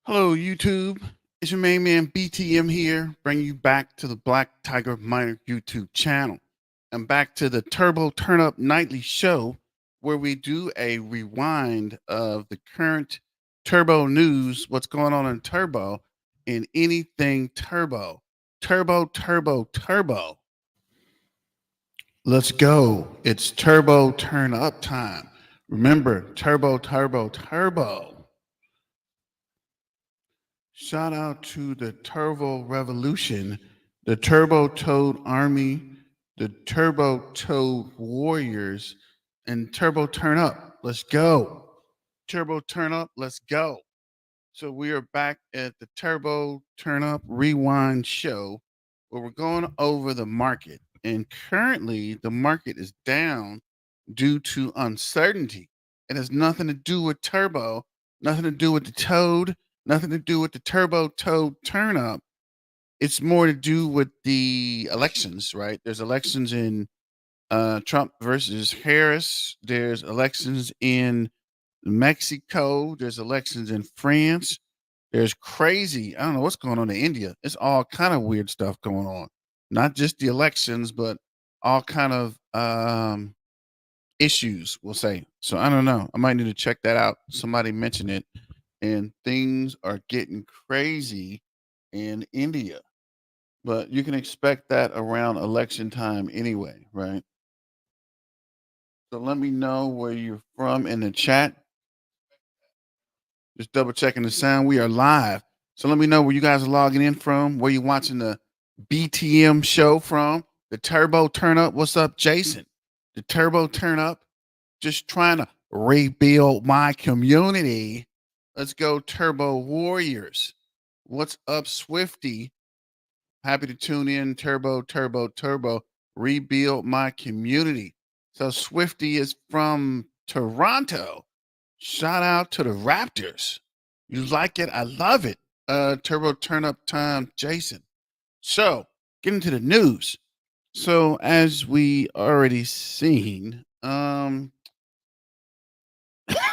Hello, YouTube. It's your main man BTM here, bringing you back to the Black Tiger Miner YouTube channel. And back to the Turbo Turn Up Nightly Show, where we do a rewind of the current turbo news, what's going on in turbo, and anything turbo. Turbo, turbo, turbo. Let's go. It's Turbo Turn Up time. Remember, turbo, turbo, turbo. Shout out to the Turbo Revolution, the Turbo Toad Army, the Turbo Toad Warriors, and Turbo Turn Up. Let's go. Turbo Turn Up, let's go. So we are back at the Turbo Turn Up Rewind show where we're going over the market. And currently the market is down due to uncertainty. It has nothing to do with turbo, nothing to do with the toad, nothing to do with the turbo toad turn up. It's more to do with the elections, right? There's elections in Trump versus Harris. There's elections in Mexico. There's elections in France. There's crazy. I don't know what's going on in India. It's all kind of weird stuff going on. Not just the elections, but all kind of issues, we'll say. So I don't know. I might need to check that out. Somebody mentioned it, and things are getting crazy in India. But you can expect that around election time anyway, right? So let me know where you're from in the chat. Just double checking the sound. We are live. So let me know where you guys are logging in from, where you're watching the BTM show from, the Turbo Turn Up. What's up, Jason? The Turbo Turn Up. Just trying to rebuild my community. Let's go, Turbo Warriors. What's up, Swifty? Happy to tune in. Turbo, Turbo, Turbo. Rebuild my community. So Swifty is from Toronto. Shout out to the Raptors. You like it? I love it. Turbo Turn Up Time, Jason. So, get into the news. So, as we already seen, I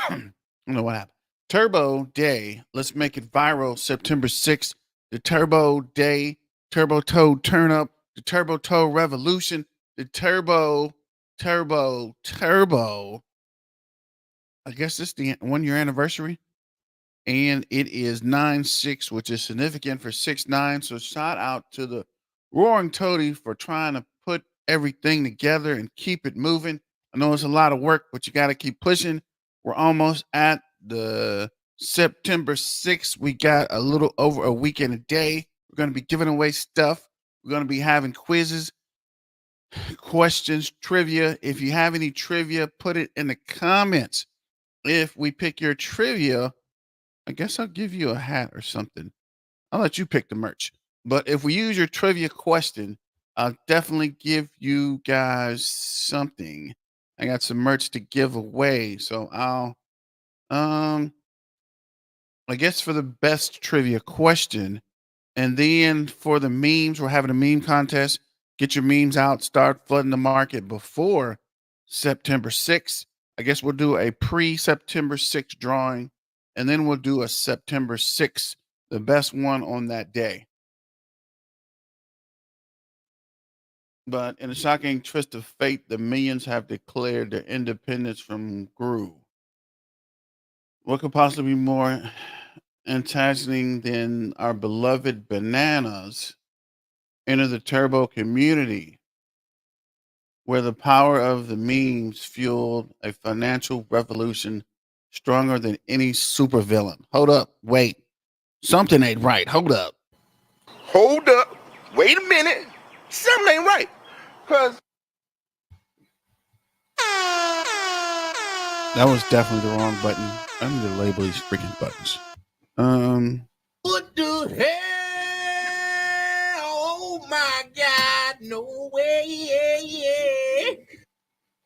don't know what happened. Turbo Day. Let's make it viral. September 6th. The Turbo Day, Turbo Toad Turn Up, the Turbo Toad Revolution, the Turbo. I guess it's the 1 year anniversary. And it is 9-6, which is significant for 6-9. So shout out to the Roaring Toady for trying to put everything together and keep it moving. I know it's a lot of work, but you got to keep pushing. We're almost at the September 6th. We got a little over a week and a day. We're going to be giving away stuff. We're going to be having quizzes, questions, trivia. If you have any trivia, put it in the comments. If we pick your trivia, I guess I'll give you a hat or something. I'll let you pick the merch. But if we use your trivia question, I'll definitely give you guys something. I got some merch to give away. So I'll I guess for the best trivia question. And then for the memes, we're having a meme contest. Get your memes out, start flooding the market before September 6th. I guess we'll do a pre-September 6th drawing, and then we'll do a September 6th, the best one on that day. But in a shocking twist of fate, the Minions have declared their independence from Gru. What could possibly be more enticing than our beloved bananas enter the Turbo community, where the power of the memes fueled a financial revolution stronger than any supervillain? Hold up, wait. Something ain't right. Hold up. Hold up. Wait a minute. Something ain't right. Cause That was definitely the wrong button. I need to label these freaking buttons. what the hell? Oh my God. No way.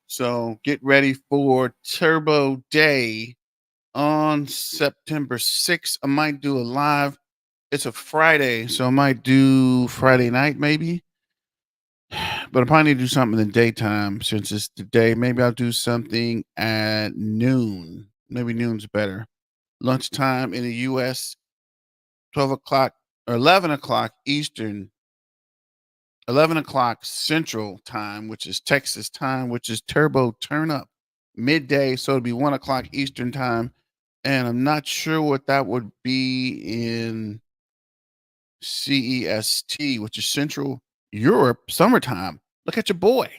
So get ready for Turbo Day on September 6th. I might do a live. It's a Friday, so I might do Friday night maybe. But I probably need to do something in the daytime since it's the day. Maybe I'll do something at noon. Maybe noon's better. Lunchtime in the US. 12 o'clock or 11 o'clock Eastern, 11 o'clock Central Time, which is Texas time, which is turbo turn up midday. So it'll be 1 o'clock Eastern Time. And I'm not sure what that would be in CEST, which is Central Europe summertime. Look at your boy.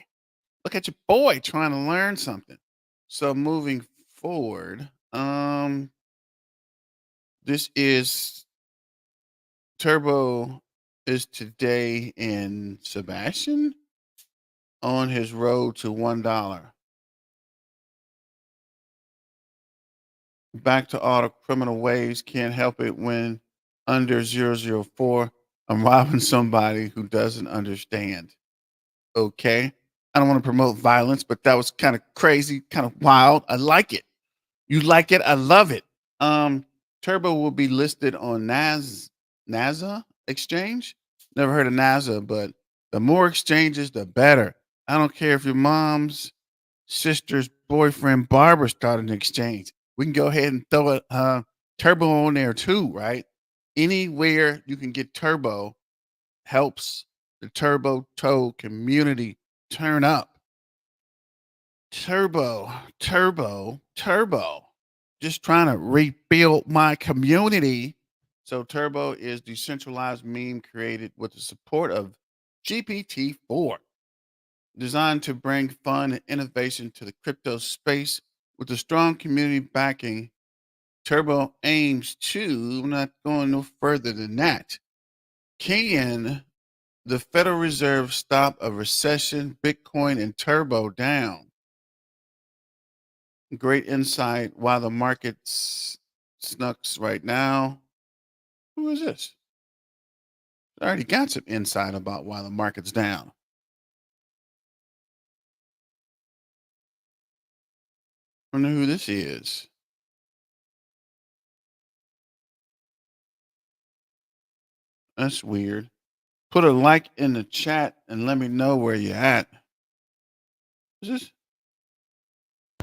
Look at your boy trying to learn something. So moving forward, this is Turbo is today in Sebastian on his road to $1. Back to all the criminal ways, can't help it when under 004, I'm robbing somebody who doesn't understand. Okay. I don't want to promote violence, but that was kind of crazy, kind of wild. I like it. You like it? I love it. Turbo will be listed on NASA exchange. Never heard of NASA, but the more exchanges, the better. I don't care if your mom's sister's boyfriend Barbara started an exchange. We can go ahead and throw a Turbo on there too, right? Anywhere you can get Turbo helps the Turbo Toe community turn up. Turbo, turbo, turbo. Just trying to rebuild my community. So, Turbo is decentralized meme created with the support of GPT-4, designed to bring fun and innovation to the crypto space with a strong community backing. Turbo aims to, I'm not going no further than that. Can the Federal Reserve stop a recession, Bitcoin and Turbo down? Great insight while the market's snucks right now. Who is this? I already got some insight about why the market's down. I don't know who this is. That's weird. Put a like in the chat and let me know where you're at. Is this?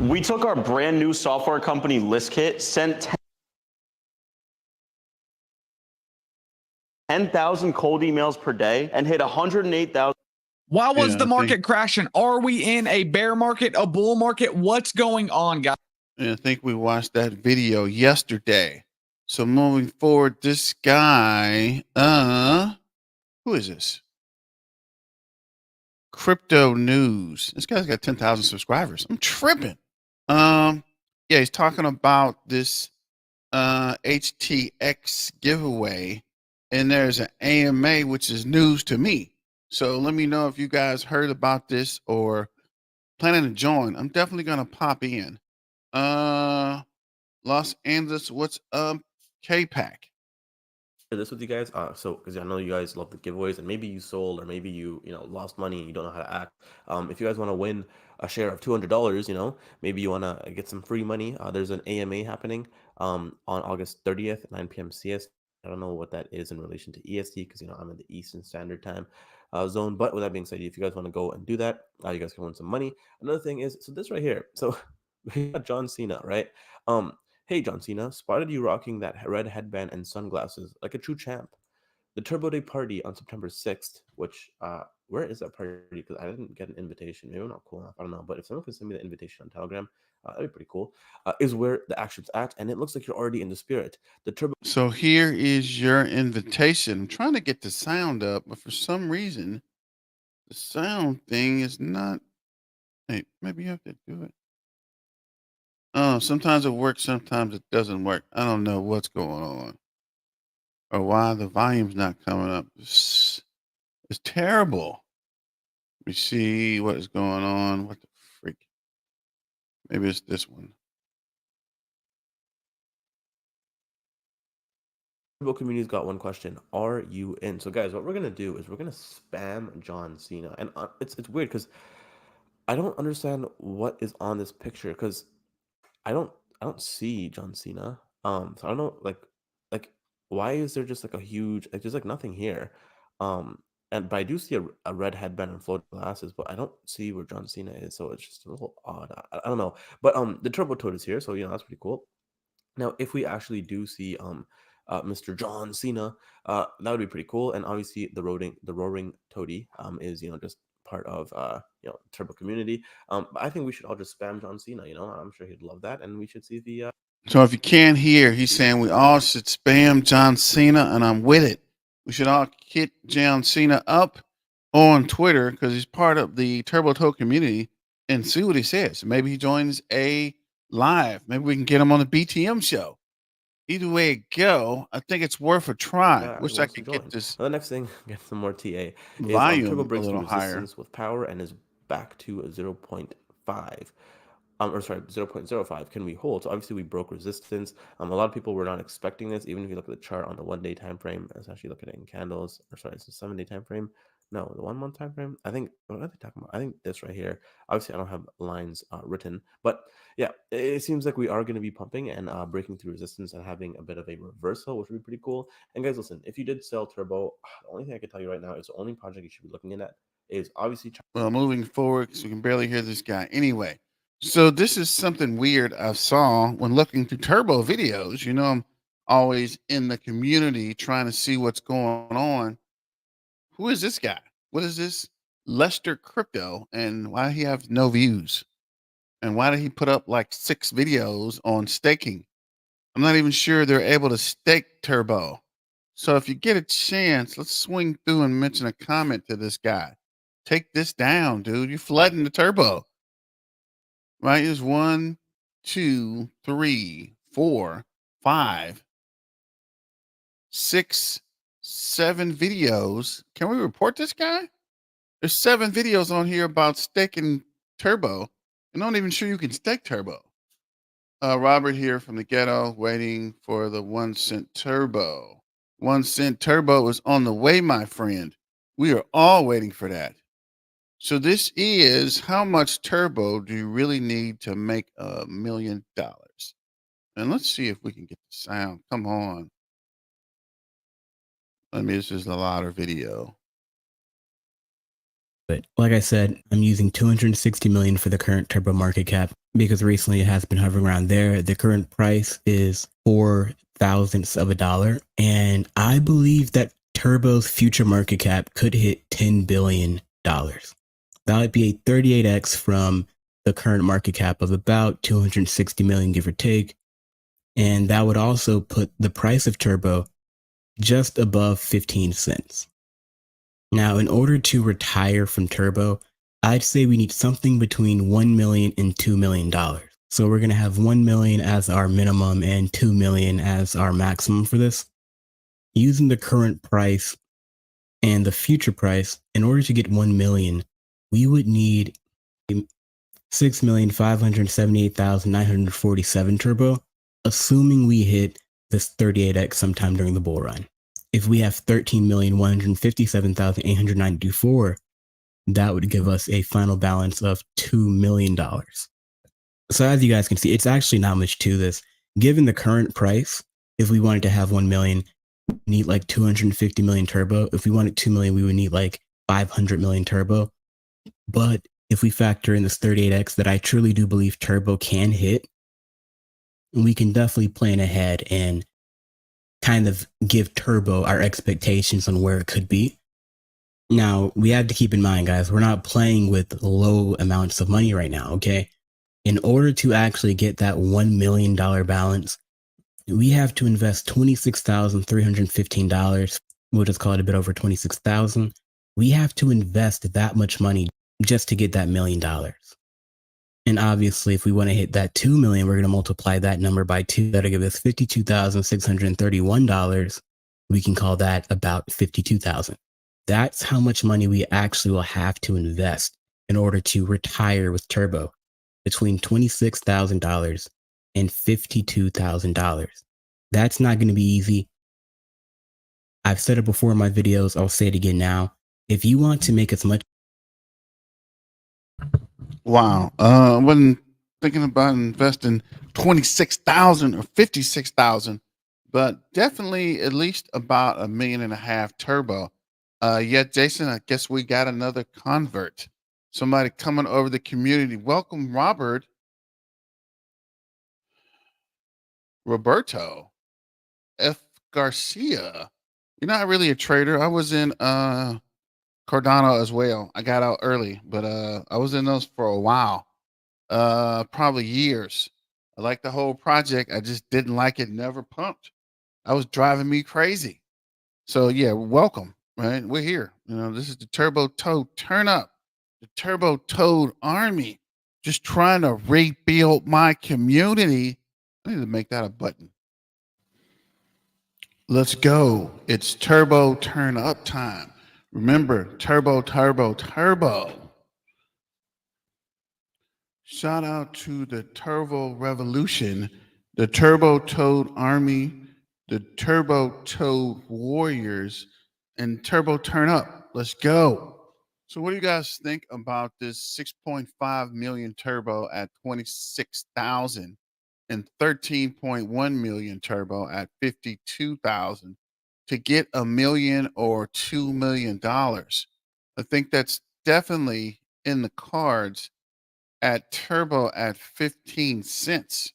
We took our brand new software company ListKit, sent 10,000 cold emails per day, and hit 108,000. Why was Yeah, the I market think- crashing? Are we in a bear market, a bull market? What's going on, guys? And I think we watched that video yesterday. So moving forward, this guy, who is this? Crypto News. This guy's got 10,000 subscribers. I'm tripping. Yeah, he's talking about this HTX giveaway, and there's an AMA, which is news to me. So let me know if you guys heard about this or planning to join. I'm definitely gonna pop in. Los Angeles, what's up, K-Pack? This with you guys, so because I know you guys love the giveaways, and maybe you sold, or maybe you lost money and you don't know how to act. If you guys want to win a share of $200, maybe you want to get some free money. There's an AMA happening on August 30th, 9 p.m. CST. I don't know what that is in relation to EST because I'm in the Eastern Standard Time zone. But with that being said, if you guys want to go and do that, you guys can win some money. Another thing is, so this right here, so we got John Cena, right? Hey, John Cena, spotted you rocking that red headband and sunglasses like a true champ. The Turbo Day party on September 6th, which, where is that party? Because I didn't get an invitation. Maybe I'm not cool enough. I don't know. But if someone can send me the invitation on Telegram, that'd be pretty cool. Is where the action's at. And it looks like you're already in the spirit. The Turbo. So here is your invitation. I'm trying to get the sound up, but for some reason, the sound thing is not. Hey, maybe you have to do it. Oh, sometimes it works, sometimes it doesn't work. I don't know what's going on or why the volume's not coming up. It's terrible. Let me see what is going on. What the freak? Maybe it's this one. Turbo community's got one question: are you in? So, guys, what we're gonna do is we're gonna spam John Cena, and it's weird because I don't understand what is on this picture because I don't see John Cena. So I don't know like why is there just like a huge like there's like nothing here. And but I do see a red headband and floating glasses, but I don't see where John Cena is, so it's just a little odd. I don't know. But the Turbo Toad is here, so that's pretty cool. Now, if we actually do see Mr. John Cena. That would be pretty cool. And obviously, the roaring toady is just part of turbo community. But I think we should all just spam John Cena. I'm sure he'd love that, and we should see the. So if you can't hear, he's saying we all should spam John Cena, and I'm with it. We should all hit John Cena up on Twitter because he's part of the Turbo Toad community and see what he says. Maybe he joins a live. Maybe we can get him on the BTM show. Either way it go, I think it's worth a try. Wish I wants to could get join. this The next thing, get some more TA, is Turbo volume a breaks through little higher. resistance with power and is back to a 0.5. Or sorry, 0.05. Can we hold? So obviously we broke resistance. A lot of people were not expecting this. Even if you look at the chart on the 1 day time frame, let's actually look at it in candles. Or sorry, it's a 7 day time frame. No, the 1 month time frame. I think what are they talking about? I think this right here. Obviously, I don't have lines written, but yeah, it seems like we are going to be pumping and breaking through resistance and having a bit of a reversal, which would be pretty cool. And guys, listen, if you did sell Turbo, the only thing I can tell you right now is the only project you should be looking at is obviously. Well, moving forward, because we can barely hear this guy. Anyway, so this is something weird I saw when looking through Turbo videos. I'm always in the community trying to see what's going on. Who is this guy? What is this Lester Crypto? And why he have no views? And why did he put up like 6 videos on staking? I'm not even sure they're able to stake Turbo. So if you get a chance, let's swing through and mention a comment to this guy. Take this down, dude. You're flooding the Turbo. Right? There's 1, 2, 3, 4, 5, 6, 7 videos. Can we report this guy? There's 7 videos on here about staking Turbo. I'm not even sure you can stake Turbo. Robert here from the ghetto, waiting for the 1 cent Turbo. 1 cent Turbo is on the way, my friend. We are all waiting for that. So this is how much Turbo do you really need to make $1 million? And let's see if we can get the sound. Come on. This is a louder video. But like I said, I'm using 260 million for the current Turbo market cap because recently it has been hovering around there. The current price is 4 thousandths of a dollar. And I believe that Turbo's future market cap could hit $10 billion. That would be a 38x from the current market cap of about 260 million, give or take. And that would also put the price of Turbo just above 15 cents. Now, in order to retire from Turbo, I'd say we need something between $1 million and $2 million. So we're going to have 1 million as our minimum and 2 million as our maximum for this. Using the current price and the future price, in order to get 1 million, we would need 6,578,947 Turbo, assuming we hit this 38x sometime during the bull run. If we have 13,157,894, that would give us a final balance of $2 million. So as you guys can see, it's actually not much to this. Given the current price, if we wanted to have 1 million, we need like 250 million Turbo. If we wanted 2 million, we would need like 500 million Turbo. But if we factor in this 38x that I truly do believe Turbo can hit, we can definitely plan ahead and kind of give Turbo our expectations on where it could be. Now, we have to keep in mind, guys, we're not playing with low amounts of money right now, okay? In order to actually get that $1 million balance, we have to invest $26,315. We'll just call it a bit over $26,000. We have to invest that much money just to get that $1 million. And obviously, if we want to hit that 2 million, we're going to multiply that number by 2. That'll give us $52,631. We can call that about 52,000. That's how much money we actually will have to invest in order to retire with Turbo, between $26,000 and $52,000. That's not going to be easy. I've said it before in my videos. I'll say it again now. If you want to make as much. Wow. I wasn't thinking about investing 26,000 or 56,000, but definitely at least about $1.5 million Turbo. Yeah, Jason, I guess we got another convert. Somebody coming over the community. Welcome, Robert. Roberto F. Garcia. You're not really a trader. I was in Cardano as well. I got out early, but I was in those for a while. Probably years. I liked the whole project. I just didn't like it. Never pumped. I was driving me crazy. So yeah, welcome. Right, we're here. You know, this is the Turbo Toad turn up, the Turbo Toad army. Just trying to rebuild my community. I need to make that a button. Let's go. It's turbo turn up time. Remember, turbo, turbo, turbo. Shout out to the Turbo Revolution, the Turbo Toad Army, the Turbo Toad Warriors, and Turbo Turn Up. Let's go. So, what do you guys think about this 6.5 million turbo at 26,000 and 13.1 million turbo at 52,000 to get a million or $2 million? I think that's definitely in the cards at turbo at 15 cents.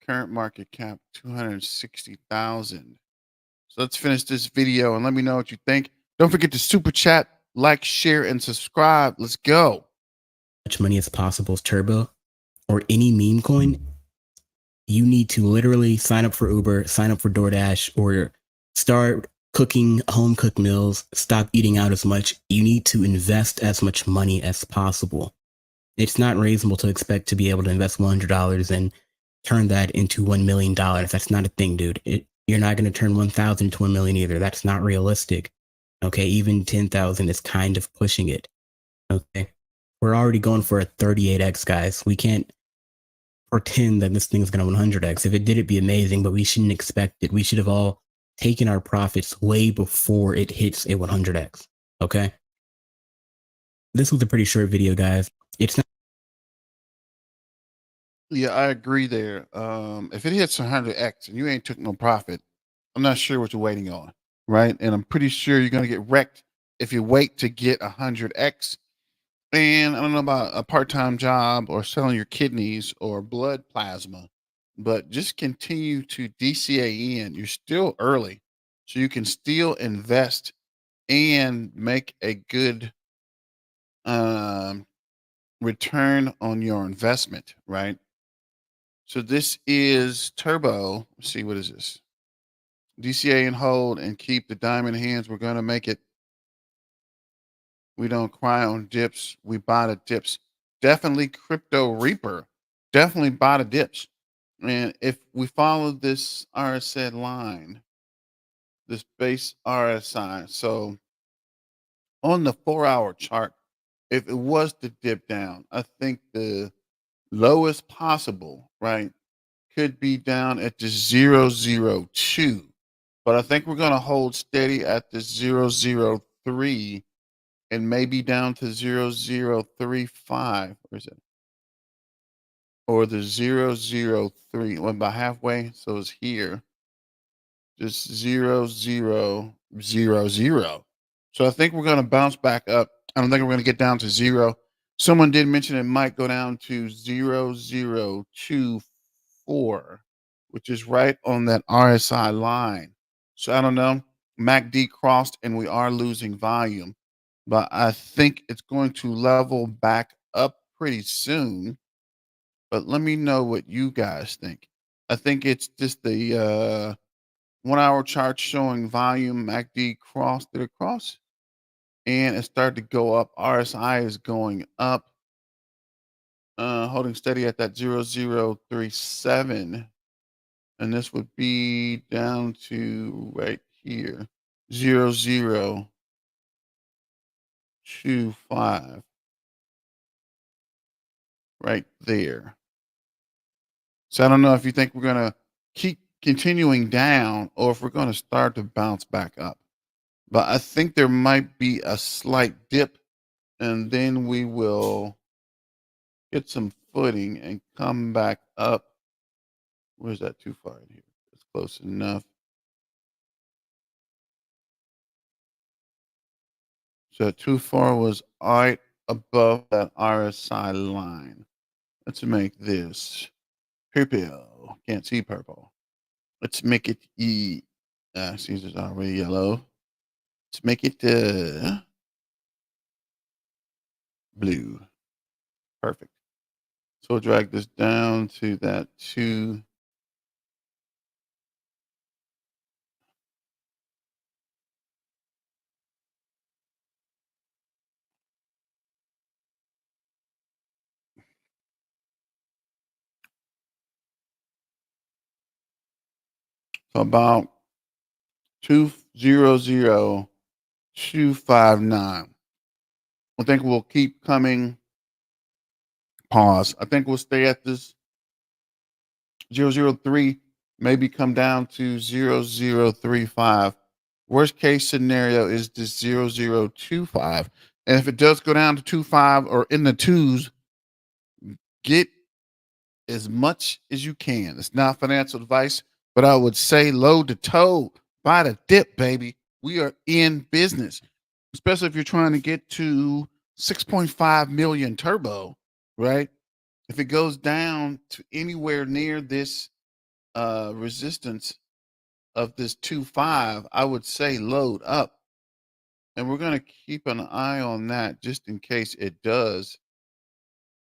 Current market cap 260,000. So let's finish this video and let me know what you think. Don't forget to super chat, like, share, and subscribe. Let's go. Much money as possible is turbo or any meme coin, you need to literally sign up for Uber, sign up for DoorDash, or start cooking home cooked meals, stop eating out as much. You need to invest as much money as possible. It's not reasonable to expect to be able to invest $100 and turn that into $1 million. That's not a thing, dude. You're not going to turn 1,000 to 1 million either. That's not realistic. Okay, even 10,000 is kind of pushing it. Okay, we're already going for a 38x, guys. We can't pretend that this thing's going to 100x. If it did, it'd be amazing, but we shouldn't expect it. We should have all taken our profits way before it hits a 100x. Okay, this was a pretty short video, guys. It's not. Yeah, I agree there. If it hits 100x and you ain't took no profit, I'm not sure what you're waiting on, right? And I'm pretty sure you're going to get wrecked if you wait to get 100x. And I don't know about a part-time job or selling your kidneys or blood plasma, but just continue to DCA in. You're still early, so you can still invest and make a good um, return on your investment, right? So this is Turbo. Let's see, what is this? DCA and hold and keep the diamond hands. We're going to make it. We don't cry on dips. We buy the dips. Definitely Crypto Reaper. Definitely buy the dips. And if we follow this RSI line, this base RSI, so on the 4-hour chart, if it was to dip down, I think the lowest possible, right, could be down at the 002. But I think we're going to hold steady at the 003 and maybe down to 0035. Where is it? Or the 003. Went by halfway, so it's here. Just 0000. So I think we're going to bounce back up. I don't think we're going to get down to zero. Someone did mention it might go down to 0024, which is right on that RSI line. So I don't know. MACD crossed and we are losing volume, but I think it's going to level back up pretty soon. But let me know what you guys think. I think it's just the 1-hour chart showing volume. MACD crossed. Did it cross? And it started to go up. RSI is going up. Holding steady at that 0037. And this would be down to right here. 0025. Right there. So I don't know if you think we're going to keep continuing down or if we're going to start to bounce back up. But I think there might be a slight dip and then we will get some footing and come back up. Where's that too far in here? It's close enough. So too far was right above that RSI line. Let's make this purple. Can't see purple. Let's make it E Caesar's already yellow. Let's make it blue. Perfect. So we'll drag this down to that 2. So about 200,259. I think we'll keep coming. Pause. I think we'll stay at this 003, maybe come down to 0035. Worst case scenario is this 0025. And if it does go down to 25 or in the twos, get as much as you can. It's not financial advice, but I would say load the toe, buy the dip, baby. We are in business, especially if you're trying to get to 6.5 million turbo, right? If it goes down to anywhere near this resistance of this 2.5, I would say load up. And we're going to keep an eye on that just in case it does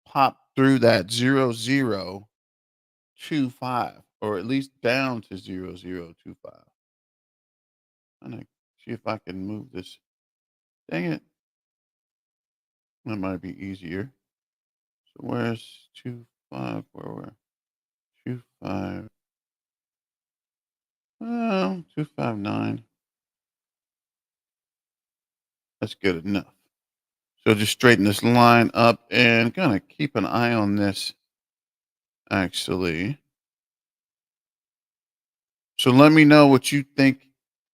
pop through that 0025, or at least down to 0025. I'm going to see if I can move this. Dang it. That might be easier. So where's 2.5? Where we're 2.5. Well, 259. That's good enough. So just straighten this line up and gonna keep an eye on this actually. So let me know what you think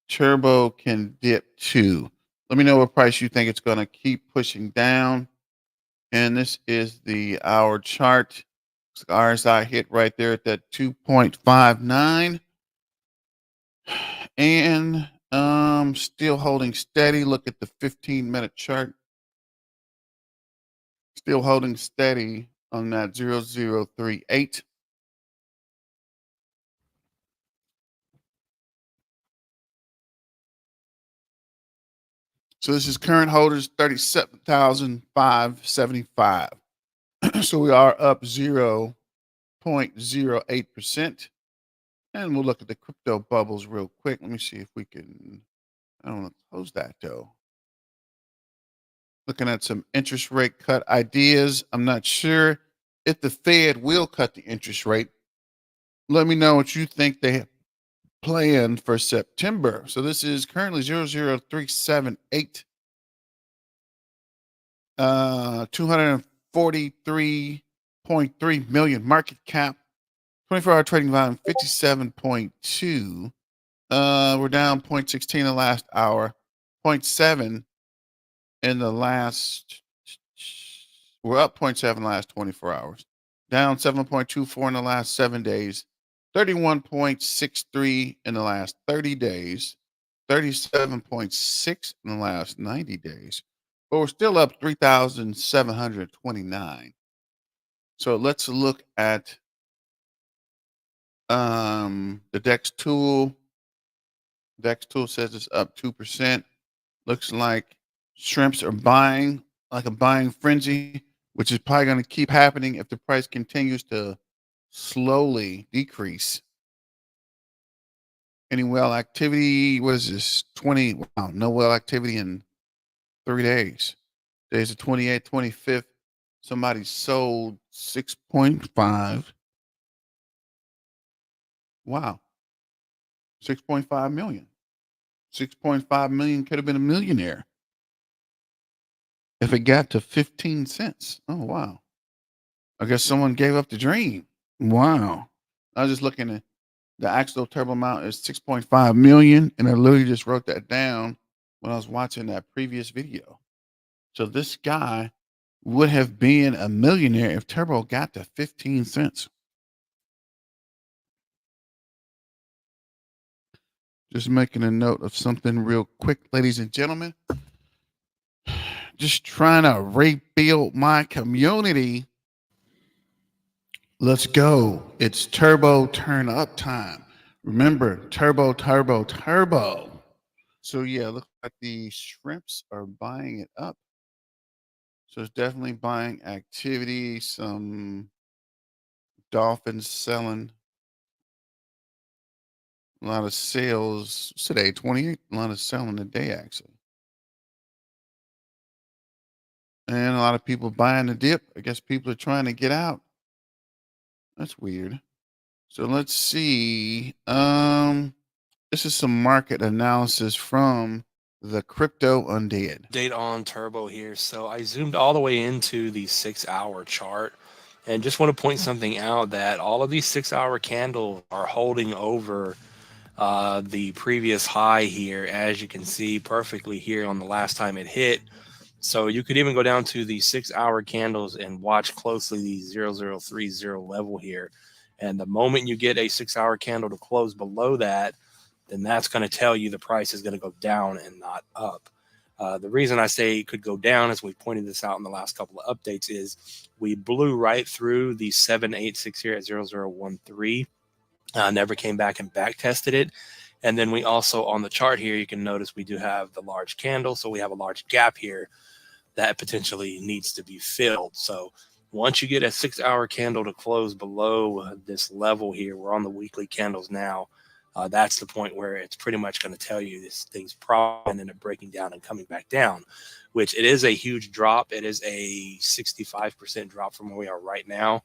turbo can dip to. Let me know what price you think it's gonna keep pushing down. And this is the hour chart. RSI hit right there at that 2.59. And still holding steady. Look at the 15-minute chart. Still holding steady on that 0038. So this is current holders 37,575. So we are up 0.08%. And we'll look at the crypto bubbles real quick. Let me see if we can. I don't want to close that though. Looking at some interest rate cut ideas. I'm not sure if the Fed will cut the interest rate. Let me know what you think they plan for September. So this is currently 00378. 243.3 million market cap. 24-hour trading volume 57.2. We're down 0.16 in the last hour, 0.7 in the last. We're up 0.7 in the last 24 hours, down 7.24 in the last 7 days, 31.63 in the last 30 days, 37.6 in the last 90 days. But we're still up 3,729. So let's look at the DEX tool. DEX tool says it's up 2%. Looks like shrimps are buying like a buying frenzy, which is probably going to keep happening if the price continues to slowly decrease. Any whale activity? What is this? 20. Wow, no whale activity in 3 days. Days the 28th, 25th. Somebody sold 6.5. Wow. 6.5 million. 6.5 million could have been a millionaire if it got to 15 cents. Oh, wow. I guess someone gave up the dream. Wow. I was just looking at the actual turbo amount is 6.5 million. And I literally just wrote that down when I was watching that previous video. So this guy would have been a millionaire if turbo got to 15 cents. Just making a note of something real quick, ladies and gentlemen. Just trying to rebuild my community. Let's go. It's turbo turn up time. Remember, turbo, turbo, turbo. So yeah, look like the shrimps are buying it up. So it's definitely buying activity. Some dolphins selling. A lot of sales today, 28. A lot of selling today, actually. And a lot of people buying the dip. I guess people are trying to get out. That's weird. So let's see. This is some market analysis from the Crypto Undead. Date on Turbo here. So I zoomed all the way into the 6-hour chart and just want to point something out that all of these 6-hour candles are holding over the previous high here, as you can see perfectly here on the last time it hit. So you could even go down to the 6-hour candles and watch closely the 0030 level here. And the moment you get a 6-hour candle to close below that, then that's going to tell you the price is going to go down and not up. The reason I say it could go down, as we pointed this out in the last couple of updates, is we blew right through the 786 here at 0013. Never came back and back tested it. And then we also, on the chart here, you can notice we do have the large candle. So we have a large gap here that potentially needs to be filled. So once you get a 6-hour candle to close below this level here, we're on the weekly candles now. That's the point where it's pretty much going to tell you this thing's probably going to end up breaking down and coming back down, which it is a huge drop. It is a 65% drop from where we are right now.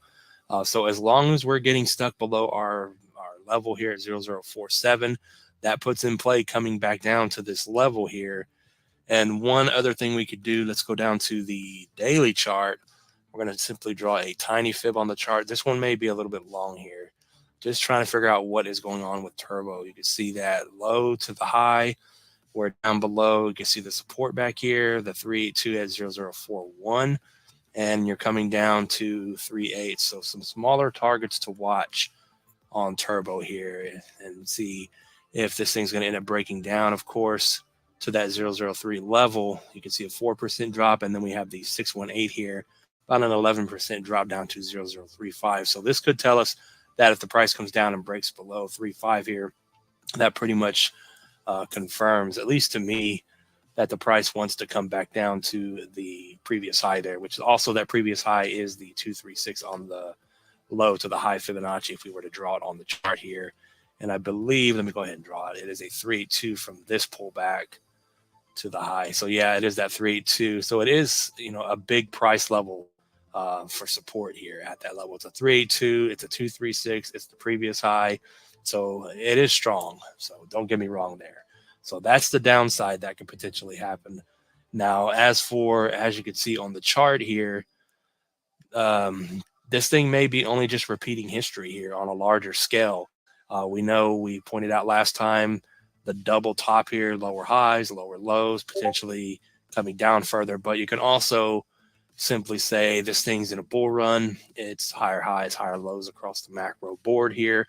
So as long as we're getting stuck below our level here at 0047, that puts in play coming back down to this level here. And one other thing we could do, let's go down to the daily chart. We're going to simply draw a tiny fib on the chart. This one may be a little bit long here. Just trying to figure out what is going on with Turbo. You can see that low to the high. We're down below. You can see the support back here, the 382 at 0041. And you're coming down to 38. So some smaller targets to watch on Turbo here and see if this thing's going to end up breaking down, of course, to that 003 level. You can see a 4% drop, and then we have the 618 here, about an 11% drop down to 0035. So this could tell us that if the price comes down and breaks below 35 here, that pretty much confirms, at least to me, that the price wants to come back down to the previous high there, which is also that previous high is the 236 on the low to the high Fibonacci if we were to draw it on the chart here. And I believe, let me go ahead and draw it. It is a 382 from this pullback to the high. So yeah, it is that 382. So it is, a big price level for support here at that level. It's a 382, it's a 236, it's the previous high. So it is strong. So don't get me wrong there. So that's the downside that could potentially happen. Now, as you can see on the chart here, this thing may be only just repeating history here on a larger scale. We know we pointed out last time the double top here, lower highs, lower lows, potentially coming down further. But you can also simply say this thing's in a bull run. It's higher highs, higher lows across the macro board here.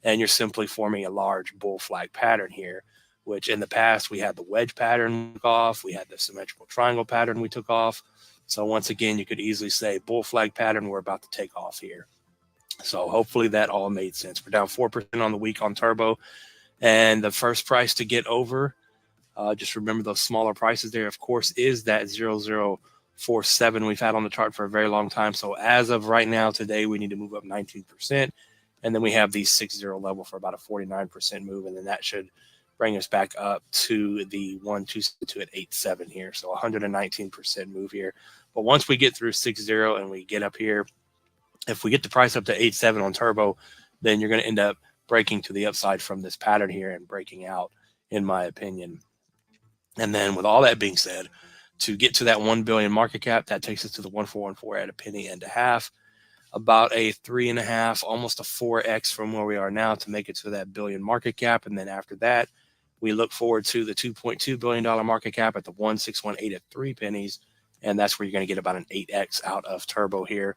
And you're simply forming a large bull flag pattern here, which in the past we had the wedge pattern took off. We had the symmetrical triangle pattern we took off. So once again, you could easily say bull flag pattern, we're about to take off here. So hopefully that all made sense. We're down 4% on the week on Turbo. And the first price to get over, just remember those smaller prices there, of course, is that 0047 we've had on the chart for a very long time. So as of right now, today, we need to move up 19%. And then we have the 60 level for about a 49% move. And then that should bring us back up to the 1272 at 87 here. So 119% move here. But once we get through 60 and we get up here, if we get the price up to 87 on Turbo, then you're going to end up breaking to the upside from this pattern here and breaking out, in my opinion. And then with all that being said, to get to that 1 billion market cap, that takes us to the 1414 at a penny and a half, about a 3.5, almost a 4x from where we are now to make it to that billion market cap. And then after that, we look forward to the $2.2 billion market cap at the 1618 at 3 pennies. And that's where you're going to get about an 8x out of Turbo here.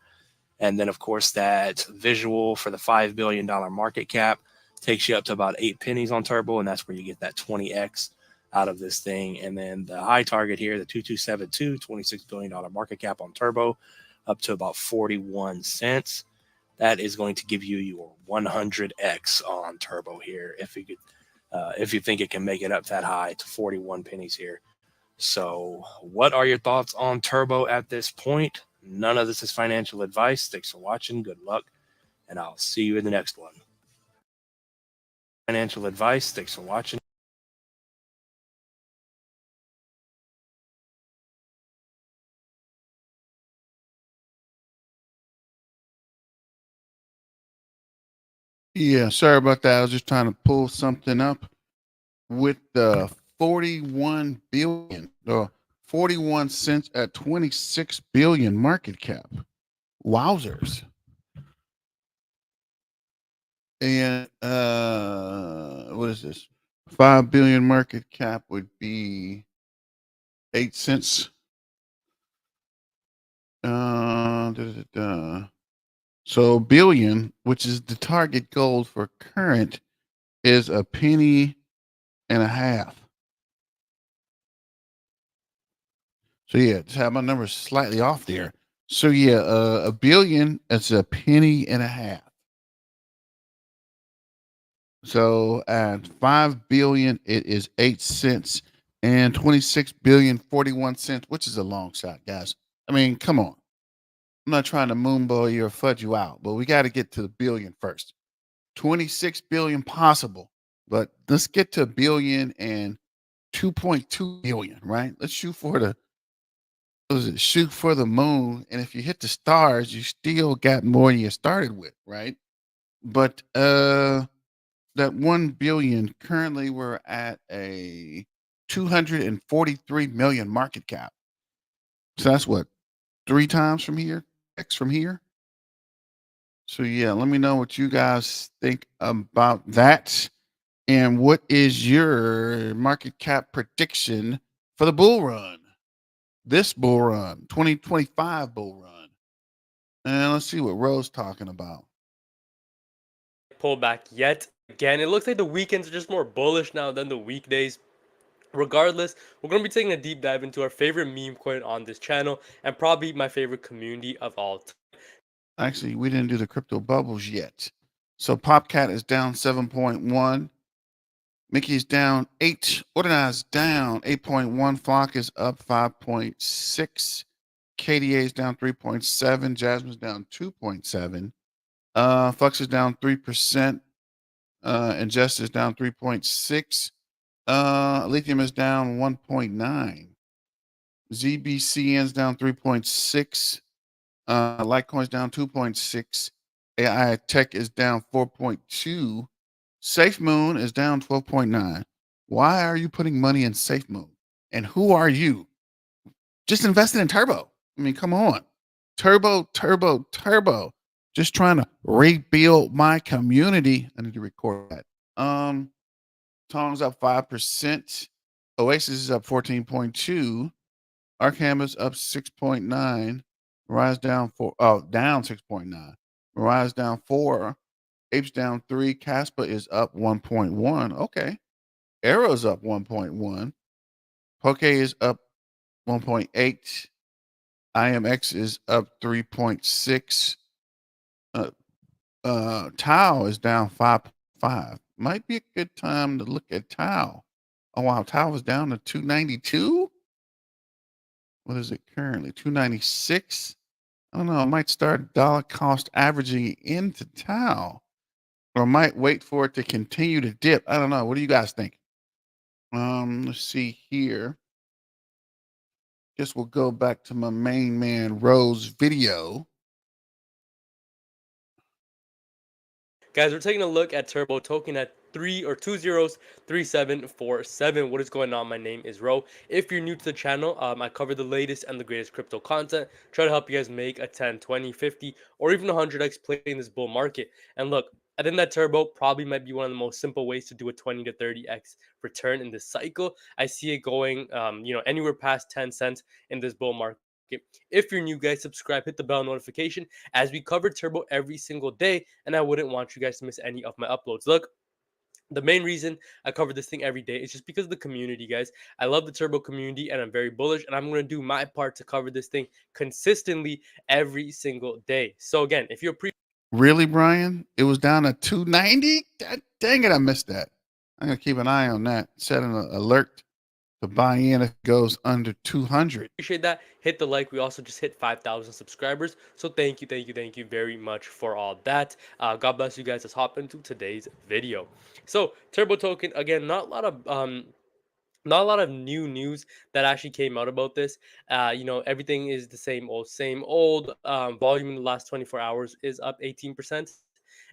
And then, of course, that visual for the $5 billion market cap takes you up to about 8 pennies on Turbo. And that's where you get that 20x out of this thing. And then the high target here, the 2272, $26 billion market cap on Turbo, up to about 41 cents. that is going to give you your 100x on turbo here. If you think it can make it up that high to 41 pennies here. So, what are your thoughts on turbo at this point? None of this is financial advice. Thanks for watching. Good luck, and I'll see you in the next one. Financial advice. Thanks for watching. Yeah, sorry about that. I was just trying to pull something up with the 41 billion or 41 cents at 26 billion market cap. Wowzers. And what is this? 5 billion market cap would be 8 cents. Da, da, da. So billion, which is the target goal for current, is a penny and a half. So yeah, just have my numbers slightly off there. So yeah, a billion is a penny and a half. So at 5 billion, it is 8 cents, and 26 billion, 41 cents, which is a long shot, guys. I mean, come on. I'm not trying to moonboy you or fudge you out, but we got to get to the billion first. 26 billion possible, but let's get to a billion and 2.2 billion, right? Let's shoot for the shoot for the moon, and if you hit the stars, you still got more than you started with, right? But that 1 billion, currently we're at a 243 million market cap. So that's what, 3 times from here, X from here. So yeah, let me know what you guys think about that. And what is your market cap prediction for the bull run? This bull run, 2025 bull run. And let's see what Ro's talking about. Pullback yet again. It looks like the weekends are just more bullish now than the weekdays. Regardless, we're going to be taking a deep dive into our favorite meme coin on this channel and probably my favorite community of all time. Actually, we didn't do the crypto bubbles yet. So Popcat is down 7.1. Mickey's down 8. Organized down 8.1. Flock is up 5.6. KDA is down 3.7. Jasmine's down 2.7. Flux is down 3%. Ingest is down 3.6. Lithium is down 1.9. ZBCN's down 3.6. Litecoin's down 2.6. AI Tech is down 4.2. SafeMoon is down 12.9. Why are you putting money in SafeMoon? And who are you? Just invested in Turbo. I mean, come on. Turbo, Turbo, Turbo. Just trying to rebuild my community. I need to record that. Tong's up 5%. Oasis is up 14.2. Arkham is up 6.9. Rise down 4. Oh, down 6.9. Rise down 4. Apes down 3. Caspa is up 1.1. Okay. Arrow's up 1.1. Poke is up 1.8. IMX is up 3.6. Tau is down 5.5. Might be a good time to look at Tau. Oh wow, Tau is down to 292. What is it currently? 296. I don't know. I might start dollar cost averaging into Tau, or I might wait for it to continue to dip. I don't know. What do you guys think? Let's see here. Guess we'll go back to my main man Rose video. Guys, we're taking a look at Turbo token at 2 zeros 3747. What is going on? My name is Ro. If you're new to the channel, I cover the latest and the greatest crypto content. Try to help you guys make a 10, 20, 50, or even 100x play in this bull market. And look, I think that Turbo probably might be one of the most simple ways to do a 20 to 30x return in this cycle. I see it going, anywhere past 10 cents in this bull market. If you're new, guys, subscribe, hit the bell notification as we cover Turbo every single day, and I wouldn't want you guys to miss any of my uploads. Look, the main reason I cover this thing every day is just because of the community, guys. I love the Turbo community, and I'm very bullish, and I'm going to do my part to cover this thing consistently every single day. So again, if you're Really, Brian? It was down to 290? Dang it, I missed that. I'm going to keep an eye on that. Set an alert to buy in if it goes under 200. Appreciate that. Hit the like. We also just hit 5,000 subscribers. So thank you very much for all that. God bless you guys. Let's hop into today's video. So Turbo Token, again, not a lot of new news that actually came out about this. Everything is the same old, same old. Volume in the last 24 hours is up 18%.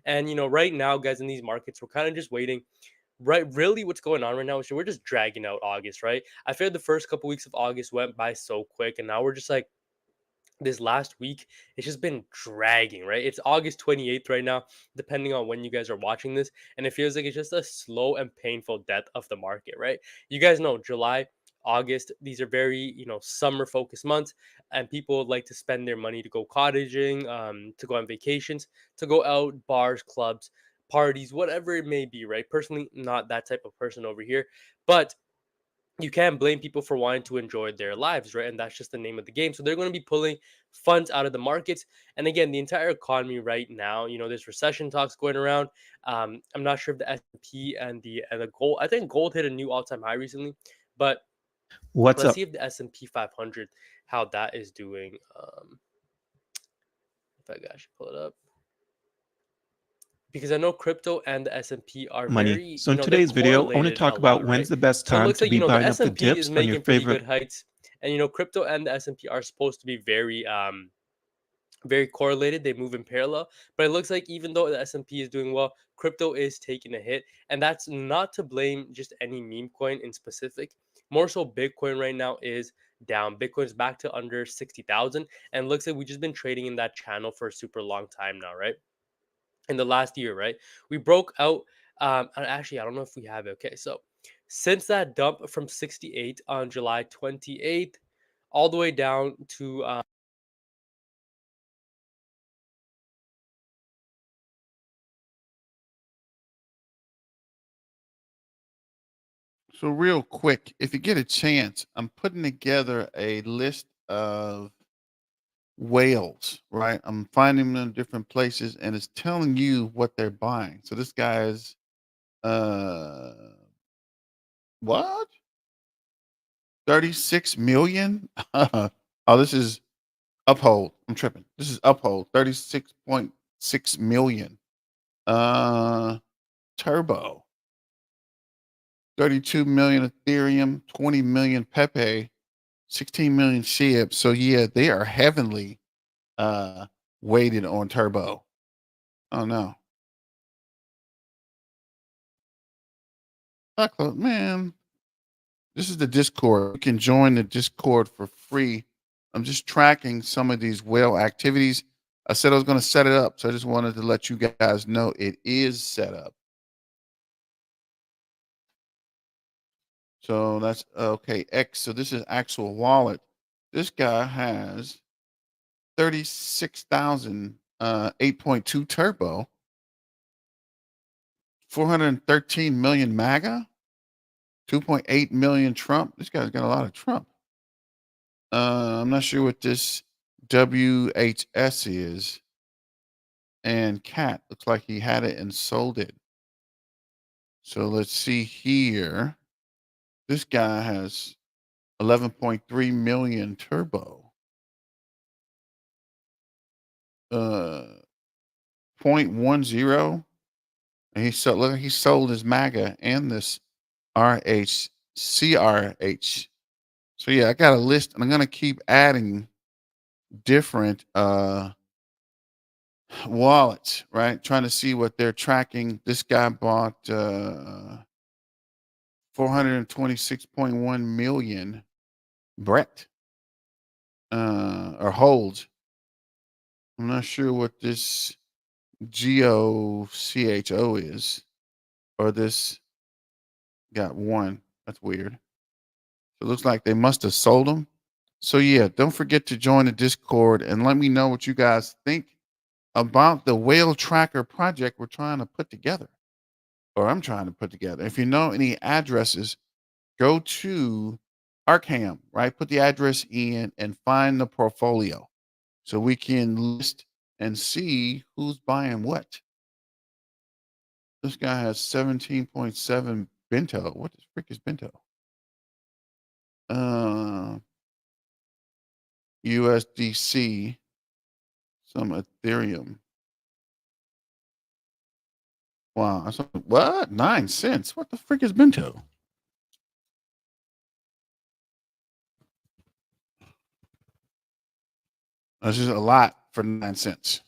And right now, guys, in these markets, we're kind of just waiting. Right, really, what's going on right now is we're just dragging out August, right? I feel the first couple weeks of August went by so quick, and now we're just like this last week it's just been dragging, right? It's August 28th right now, depending on when you guys are watching this, and it feels like it's just a slow and painful death of the market, right? You guys know July, August, these are very summer focused months, and people like to spend their money to go cottaging, to go on vacations, to go out, bars, clubs, parties, whatever it may be, right? Personally, not that type of person over here, but you can't blame people for wanting to enjoy their lives, right? And that's just the name of the game. So they're going to be pulling funds out of the markets. And again, the entire economy right now, there's recession talks going around. I'm not sure if the S&P and the gold. I think gold hit a new all-time high recently, but What's let's up? see if the S&P 500 how that is doing. If I actually pull it up. Because I know crypto and the S&P are Money. very, So in they're today's video, I want to correlated a talk about lot, when's right? the best So it time looks to like, be the buying up the S&P is dips on your making pretty favorite. good heights, and crypto and the S&P are supposed to be very correlated. They move in parallel, but it looks like even though the S&P is doing well, crypto is taking a hit, and that's not to blame just any meme coin in specific. More so, Bitcoin right now is down. Bitcoin's back to under 60,000, and it looks like we've just been trading in that channel for a super long time now, right? In the last year, right? We broke out. And actually, I don't know if we have it. Okay, so since that dump from 68 on July 28th, all the way down to So, real quick, if you get a chance, I'm putting together a list of whales, right? I'm finding them in different places and it's telling you what they're buying. So, this guy's, uh, what? 36 million? Oh, this is Uphold. I'm tripping. This is Uphold. 36.6 million. Uh, Turbo. 32 million Ethereum, 20 million Pepe, 16 million SHIB. So yeah, they are heavily uh weighted on Turbo. Oh no. Man, this is the Discord. You can join the Discord for free. I'm just tracking some of these whale activities. I said I was going to set it up, so I just wanted to let you guys know it is set up. So that's okay. X. So this is actual wallet. This guy has 36,000 8.2 turbo, 413 million MAGA, 2.8 million Trump. This guy's got a lot of Trump. I'm not sure what this WHS is. And Cat looks like he had it and sold it. So let's see here. This guy has 11.3 million turbo. 0.10. And he sold his MAGA and this RHCRH. So yeah, I got a list and I'm gonna keep adding different wallets, right? Trying to see what they're tracking. This guy bought 426.1 million Brett or holds. I'm not sure what this GOCHO is, or this got one. That's weird. It looks like they must have sold them. So yeah, don't forget to join the Discord and let me know what you guys think about the whale tracker project we're trying to put together, or I'm trying to put together. If you know any addresses, go to Arkham, right? Put the address in and find the portfolio so we can list and see who's buying what. This guy has 17.7 bento. What the frick is bento? USDC, some Ethereum. Wow. What? 9 cents? What the frick is bento? That's just a lot for 9 cents.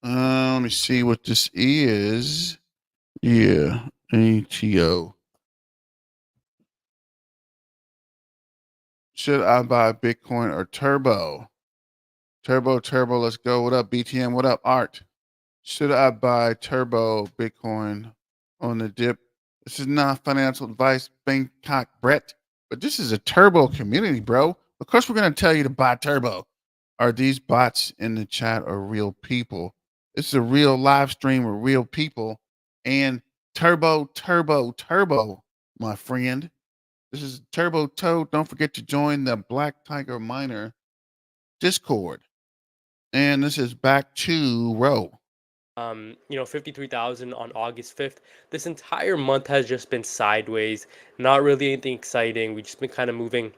Let me see what this is. Yeah, ATO. Should I buy Bitcoin or Turbo? Turbo, let's go. What up, BTM? What up, Art? Should I buy Turbo Bitcoin on the dip? This is not financial advice, Bangkok Brett, but this is a Turbo community, bro. Of course, we're going to tell you to buy Turbo. Are these bots in the chat or real people? This is a real live stream with real people and Turbo, my friend. This is Turbo Toad. Don't forget to join the Black Tiger Miner Discord. And this is back to Row. 53,000 on August 5th. This entire month has just been sideways, not really anything exciting. We've just been kind of moving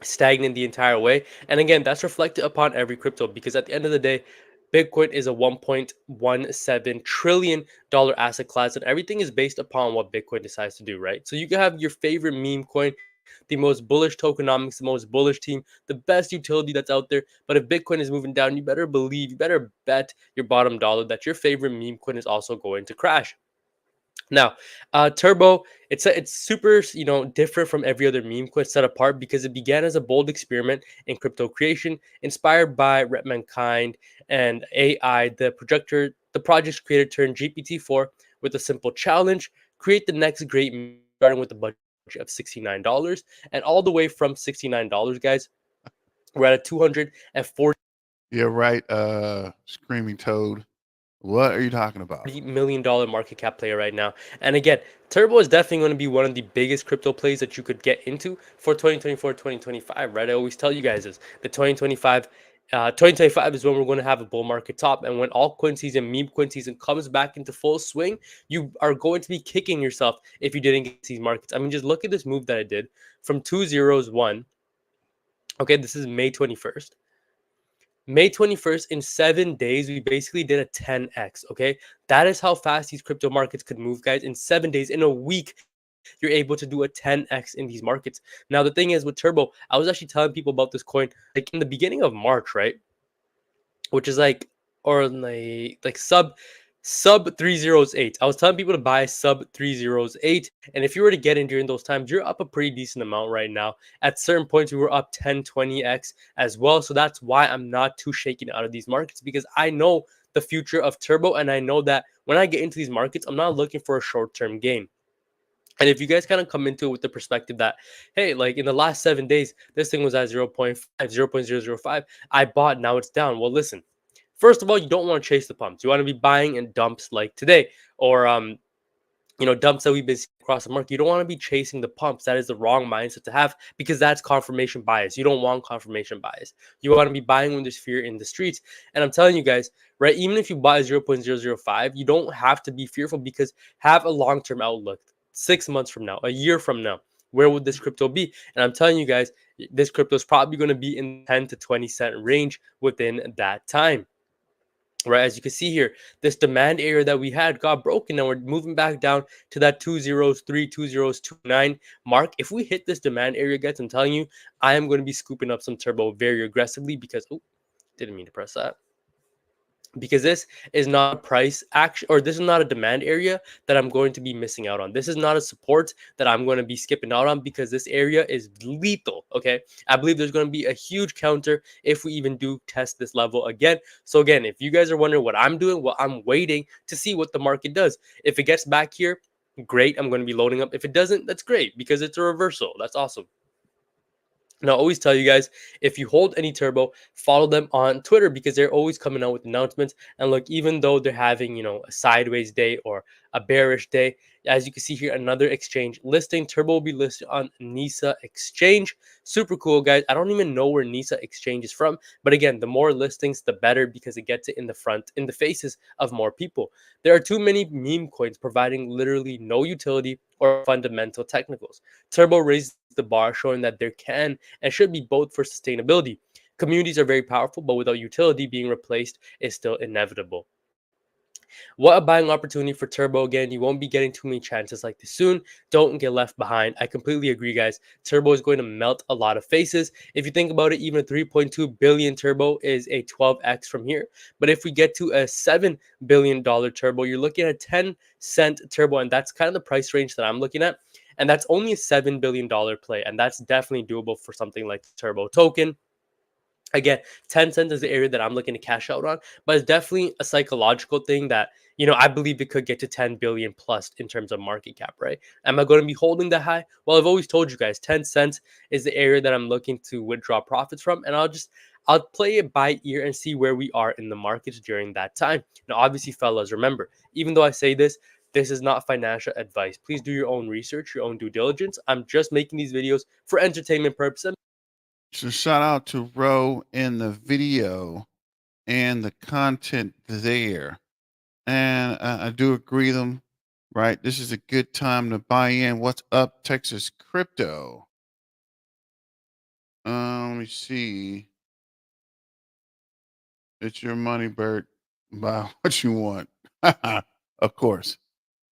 stagnant the entire way. And again, that's reflected upon every crypto because at the end of the day, Bitcoin is a $1.17 trillion asset class, and everything is based upon what Bitcoin decides to do, right? So you can have your favorite meme coin, the most bullish tokenomics, the most bullish team, the best utility that's out there. But if Bitcoin is moving down, you better believe, you better bet your bottom dollar that your favorite meme coin is also going to crash. Now, Turbo, it's super, different from every other meme coin set apart because it began as a bold experiment in crypto creation, inspired by Rep Mankind and AI. The project's creator turned GPT-4 with a simple challenge: create the next great meme, starting with a budget of $69, and all the way from $69, guys, we're at a 240 Yeah, right. Screaming Toad. What are you talking about? $40 million market cap player right now. And again, Turbo is definitely going to be one of the biggest crypto plays that you could get into for 2024, 2025, right? I always tell you guys this. The 2025 is when we're going to have a bull market top. And when all coin season, meme coin season comes back into full swing, you are going to be kicking yourself if you didn't get these markets. I mean, just look at this move that I did from 201. Okay, this is May 21st. May 21st, in 7 days, we basically did a 10x. Okay, that is how fast these crypto markets could move, guys. In 7 days, in a week, you're able to do a 10x in these markets. Now, the thing is with Turbo, I was actually telling people about this coin like in the beginning of March, right? Which is like, or like sub 308. I was telling people to buy sub 308, and if you were to get in during those times, you're up a pretty decent amount right now. At certain points, we were up 10, 20x as well. So that's why I'm not too shaken out of these markets, because I know the future of Turbo, and I know that when I get into these markets, I'm not looking for a short-term gain. And if you guys kind of come into it with the perspective that, hey, like in the last 7 days, this thing was at 0.5, 0.005, I bought, now it's down. Well, listen, first of all, you don't want to chase the pumps. You want to be buying in dumps like today, or dumps that we've been seeing across the market. You don't want to be chasing the pumps. That is the wrong mindset to have, because that's confirmation bias. You don't want confirmation bias. You want to be buying when there's fear in the streets. And I'm telling you guys, right, even if you buy 0.005, you don't have to be fearful, because have a long-term outlook. 6 months from now, a year from now, where would this crypto be? And I'm telling you guys, this crypto is probably going to be in 10 to 20 cent range within that time. Right, as you can see here, this demand area that we had got broken, and we're moving back down to that 203, 2029 mark. If we hit this demand area, guys, I'm telling you, I am going to be scooping up some Turbo very aggressively, because didn't mean to press that. Because this is not a price action, or this is not a demand area that I'm going to be missing out on. This is not a support that I'm going to be skipping out on, because this area is lethal. Okay, I believe there's going to be a huge counter if we even do test this level again. So again, if you guys are wondering what I'm doing, well, I'm waiting to see what the market does. If it gets back here, great, I'm going to be loading up. If it doesn't, that's great, because it's a reversal. That's awesome. And I always tell you guys, if you hold any turbo, follow them on Twitter because they're always coming out with announcements. And look, even though they're having, a sideways day or a bearish day, as you can see here, another exchange listing. Turbo will be listed on NISA Exchange. Super cool, guys. I don't even know where NISA Exchange is from. But again, the more listings, the better because it gets it in the front, in the faces of more people. There are too many meme coins providing literally no utility or fundamental technicals. Turbo raised the bar, showing that there can and should be both for sustainability. Communities are very powerful, but without utility, being replaced is still inevitable. What a buying opportunity for Turbo again. You won't be getting too many chances like this soon. Don't get left behind. I completely agree, guys. Turbo is going to melt a lot of faces. If you think about it, even a 3.2 billion Turbo is a 12x from here. But if we get to a $7 billion Turbo, you're looking at a 10-cent Turbo, and that's kind of the price range that I'm looking at. And that's only a $7 billion play, and that's definitely doable for something like the Turbo token. Again, 10 cents is the area that I'm looking to cash out on, but it's definitely a psychological thing that, I believe it could get to 10 billion plus in terms of market cap, right? Am I going to be holding that high? Well, I've always told you guys 10 cents is the area that I'm looking to withdraw profits from, and I'll play it by ear and see where we are in the markets during that time. Now, obviously, fellas, remember, even though I say this is not financial advice. Please do your own research, your own due diligence. I'm just making these videos for entertainment purposes. So shout out to Ro in the video and the content there. And I do agree with them, right? This is a good time to buy in. What's up, Texas crypto? Let me see. It's your money, Bert. Buy what you want. Of course.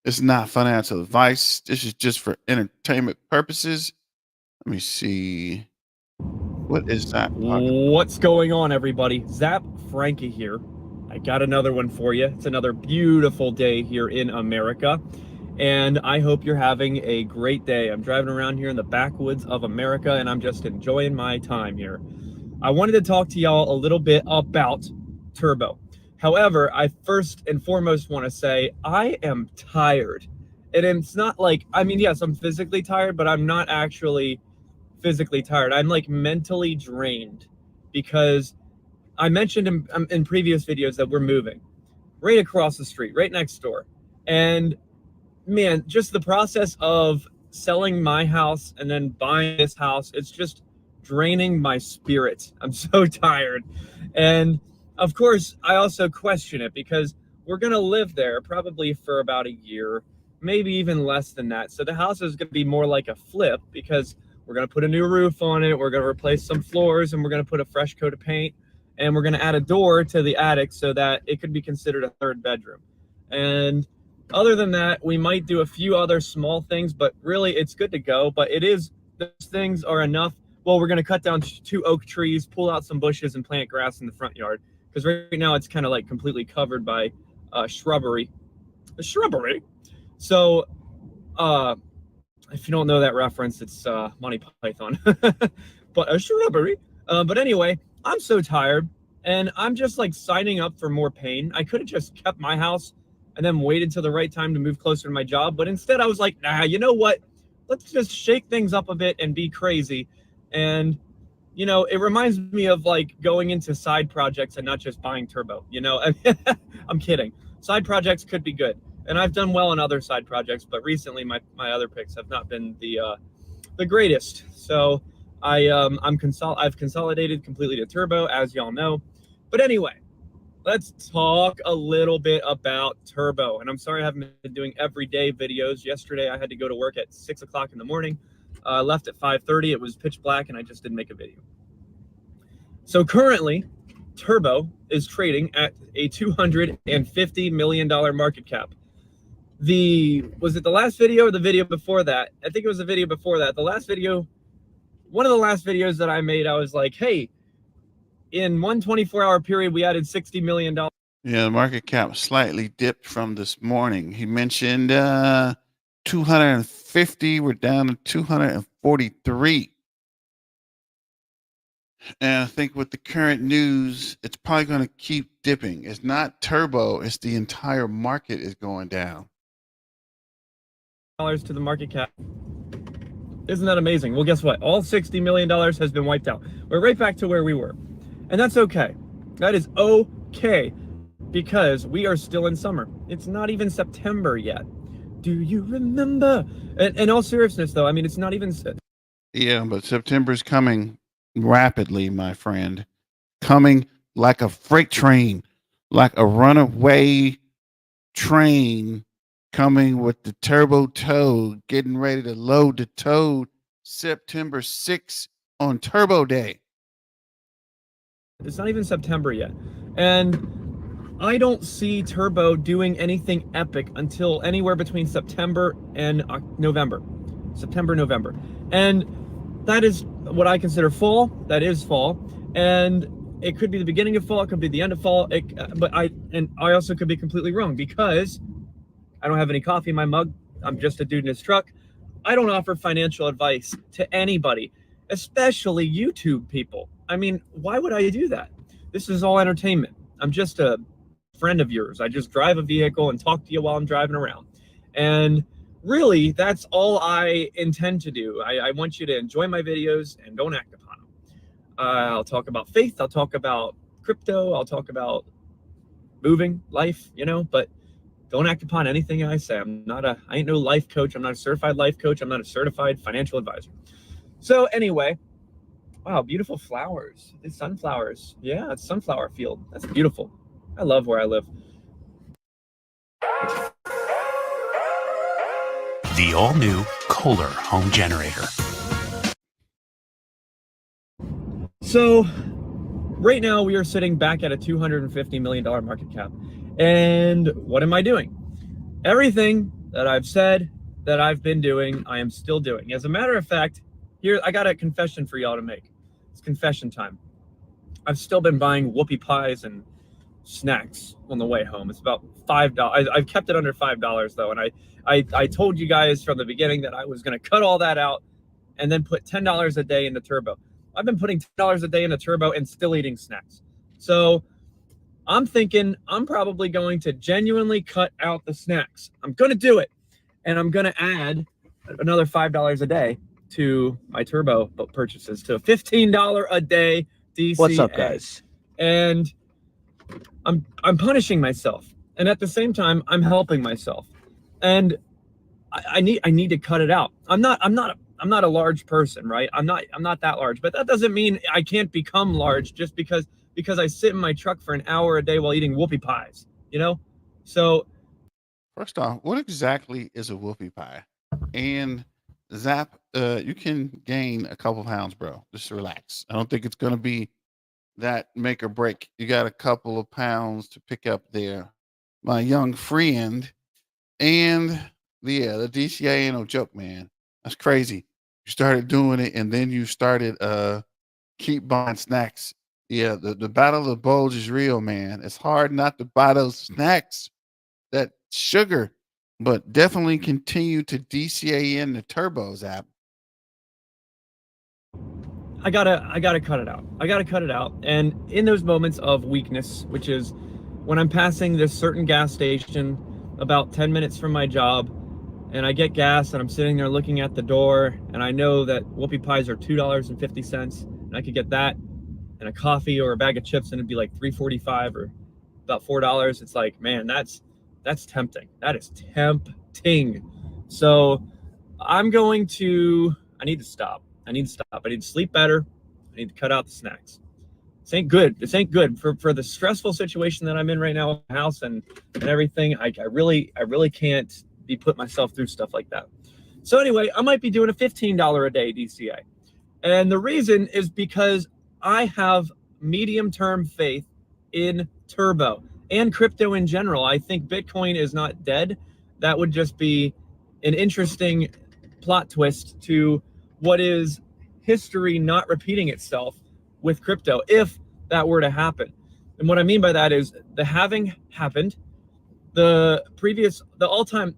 It's not financial advice. This is just for entertainment purposes. Let me see. What is that? What's going on, everybody? Zap Frankie here. I got another one for you. It's another beautiful day here in America, and I hope you're having a great day. I'm driving around here in the backwoods of America, and I'm just enjoying my time here. I wanted to talk to y'all a little bit about Turbo. However, I first and foremost want to say I am tired. And it's not like, yes, I'm physically tired, but I'm not actually physically tired. I'm like mentally drained because I mentioned in previous videos that we're moving right across the street, right next door. And man, just the process of selling my house and then buying this house, it's just draining my spirit. I'm so tired. And of course, I also question it because we're going to live there probably for about a year, maybe even less than that. So the house is going to be more like a flip because we're going to put a new roof on it. We're going to replace some floors and we're going to put a fresh coat of paint. And we're going to add a door to the attic so that it could be considered a third bedroom. And other than that, we might do a few other small things, but really it's good to go. But those things are enough. Well, we're going to cut down 2 oak trees, pull out some bushes, and plant grass in the front yard. Because right now it's kind of like completely covered by shrubbery. So, if you don't know that reference, it's Monty Python. But a shrubbery. But anyway, I'm so tired, and I'm just like signing up for more pain. I could have just kept my house and then waited till the right time to move closer to my job. But instead, I was like, nah, you know what? Let's just shake things up a bit and be crazy. And, it reminds me of like going into side projects and not just buying Turbo. I'm kidding. Side projects could be good. And I've done well in other side projects, but recently my other picks have not been the greatest. So I've consolidated completely to Turbo, as y'all know. But anyway, let's talk a little bit about Turbo. And I'm sorry I haven't been doing everyday videos. Yesterday I had to go to work at 6 o'clock in the morning. Left at 5:30. It was pitch black and I just didn't make a video. So currently, Turbo is trading at a $250 million market cap. Was it the last video or the video before that? I think it was the video before that. One of the last videos that I made, I was like, hey, in one 24-hour period, we added $60 million. Yeah, the market cap slightly dipped from this morning. He mentioned 250. We're down to 243. And I think with the current news, it's probably going to keep dipping. It's not Turbo. It's the entire market is going down. To the market cap. Isn't that amazing? Well, guess what? All $60 million has been wiped out. We're right back to where we were. And that's okay. That is okay, because we are still in summer. It's not even September yet. Do you remember? And in all seriousness, though, I mean, it's not even... Yeah, but September's coming rapidly, my friend. Coming like a freight train, like a runaway train coming with the turbo toad, getting ready to load the toad September 6th on Turbo Day. It's not even September yet. And I don't see Turbo doing anything epic until anywhere between September and November. September, November. And that is what I consider fall. That is fall. And it could be the beginning of fall. It could be the end of fall. But I also could be completely wrong, because I don't have any coffee in my mug. I'm just a dude in his truck. I don't offer financial advice to anybody, especially YouTube people. I mean, why would I do that? This is all entertainment. I'm just a friend of yours. I just drive a vehicle and talk to you while I'm driving around. And really, that's all I intend to do. I want you to enjoy my videos and don't act upon them. I'll talk about faith. I'll talk about crypto. I'll talk about moving, life, but don't act upon anything I say. I ain't no life coach. I'm not a certified life coach. I'm not a certified financial advisor. So anyway, wow, beautiful flowers. These sunflowers. Yeah, it's sunflower field. That's beautiful. I love where I live. The all-new Kohler home generator. So right now we are sitting back at a $250 million market cap. And what am I doing? Everything that I've said that I've been doing, I am still doing. As a matter of fact, here, I got a confession for y'all to make. It's confession time. I've still been buying whoopie pies and snacks on the way home. It's about $5. I've kept it under $5 though. And I told you guys from the beginning that I was going to cut all that out and then put $10 a day into Turbo. I've been putting $10 a day into Turbo and still eating snacks. So I'm thinking I'm probably going to genuinely cut out the snacks. I'm going to do it. And I'm going to add another $5 a day to my Turbo purchases, to $15 a day DCA. What's up, guys? And I'm punishing myself. And at the same time, I'm helping myself. And I need to cut it out. I'm not a large person, right? I'm not that large, but that doesn't mean I can't become large just because I sit in my truck for an hour a day while eating whoopie pies, So First off, what exactly is a whoopie pie? And Zap, you can gain a couple pounds, bro. Just relax. I don't think it's going to be that make or break. You got a couple of pounds to pick up there, my young friend. And the DCA ain't no joke, man. That's crazy. You started doing it, and then you started keep buying snacks. Yeah, the battle of the bulge is real, man. It's hard not to buy those snacks, that sugar, but definitely continue to DCA in the Turbos app. I gotta cut it out. I gotta cut it out. And in those moments of weakness, which is when I'm passing this certain gas station about 10 minutes from my job, and I get gas and I'm sitting there looking at the door, and I know that whoopie pies are $2.50, and I could get that and a coffee or a bag of chips, and it'd be like $3.45 or about $4. It's like, man, that's tempting. That is tempting. So I need to stop. I need to sleep better. I need to cut out the snacks. This ain't good. This ain't good for the stressful situation that I'm in right now with the house and everything. I really can't be put myself through stuff like that. So anyway, I might be doing a $15 a day DCA. And the reason is because I have medium-term faith in Turbo and crypto in general. I think Bitcoin is not dead. That would just be an interesting plot twist to what is history not repeating itself with crypto, if that were to happen. And what I mean by that is the halving happened. The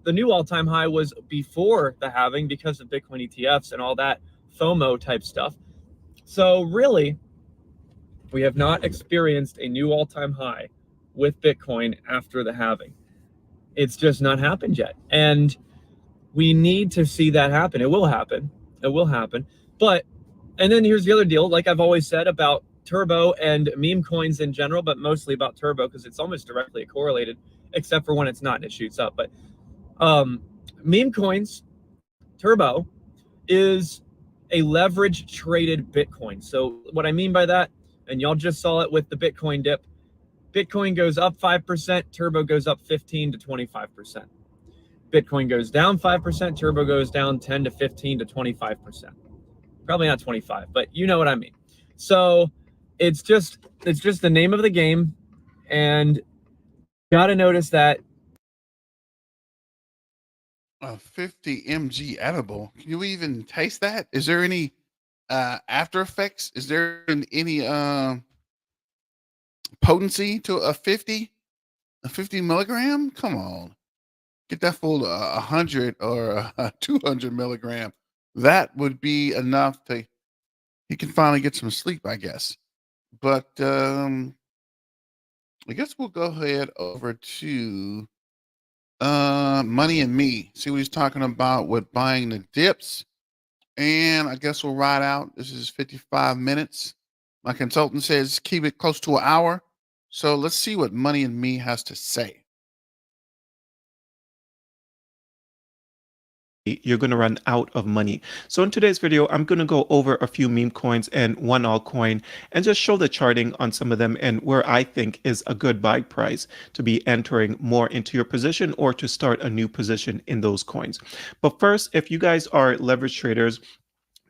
new all-time high was before the halving because of Bitcoin ETFs and all that FOMO type stuff. So really, we have not experienced a new all-time high with Bitcoin after the halving. It's just not happened yet. And we need to see that happen. It will happen. It will happen. But, and then here's the other deal, like I've always said about Turbo and meme coins in general, but mostly about Turbo because it's almost directly correlated, except for when it's not and it shoots up. But meme coins, Turbo, is a leverage traded Bitcoin. So what I mean by that, and y'all just saw it with the Bitcoin dip, Bitcoin goes up 5%, Turbo goes up 15 to 25%. Bitcoin goes down 5%, Turbo goes down 10 to 15 to 25%. Probably not 25, but you know what I mean. So it's just the name of the game, and got to notice that. A 50 mg edible. Can you even taste that? Is there any after effects? Is there any potency to a 50 milligram? Come on, get that full 100 or 200 milligram. That would be enough to he can finally get some sleep, I guess. But I guess we'll go ahead over to Money and Me. See what he's talking about with buying the dips. And I guess we'll ride out. This is 55 minutes. My consultant says keep it close to an hour. So let's see what Money and Me has to say. You're going to run out of money. So in today's video, I'm going to go over a few meme coins and one altcoin and just show the charting on some of them and where I think is a good buy price to be entering more into your position or to start a new position in those coins. But first, if you guys are leverage traders,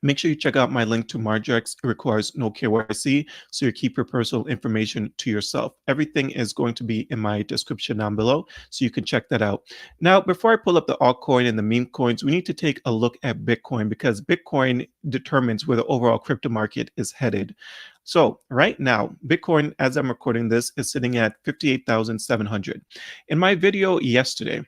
make sure you check out my link to Margex. It requires no KYC, so you keep your personal information to yourself. Everything is going to be in my description down below, so you can check that out. Now, before I pull up the altcoin and the meme coins, we need to take a look at Bitcoin because Bitcoin determines where the overall crypto market is headed. So right now, Bitcoin, as I'm recording this, is sitting at 58,700. In my video yesterday,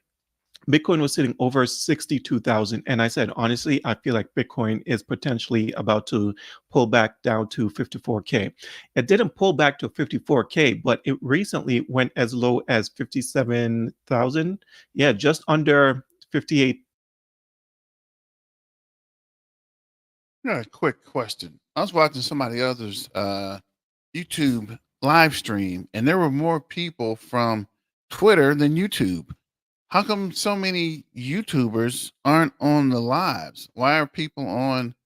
Bitcoin was sitting over 62,000. And I said, honestly, I feel like Bitcoin is potentially about to pull back down to 54K. It didn't pull back to 54K, but it recently went as low as 57,000. Yeah, just under 58. Yeah, quick question. I was watching somebody else's YouTube live stream, and there were more people from Twitter than YouTube. How come so many YouTubers aren't on the lives? Why are people on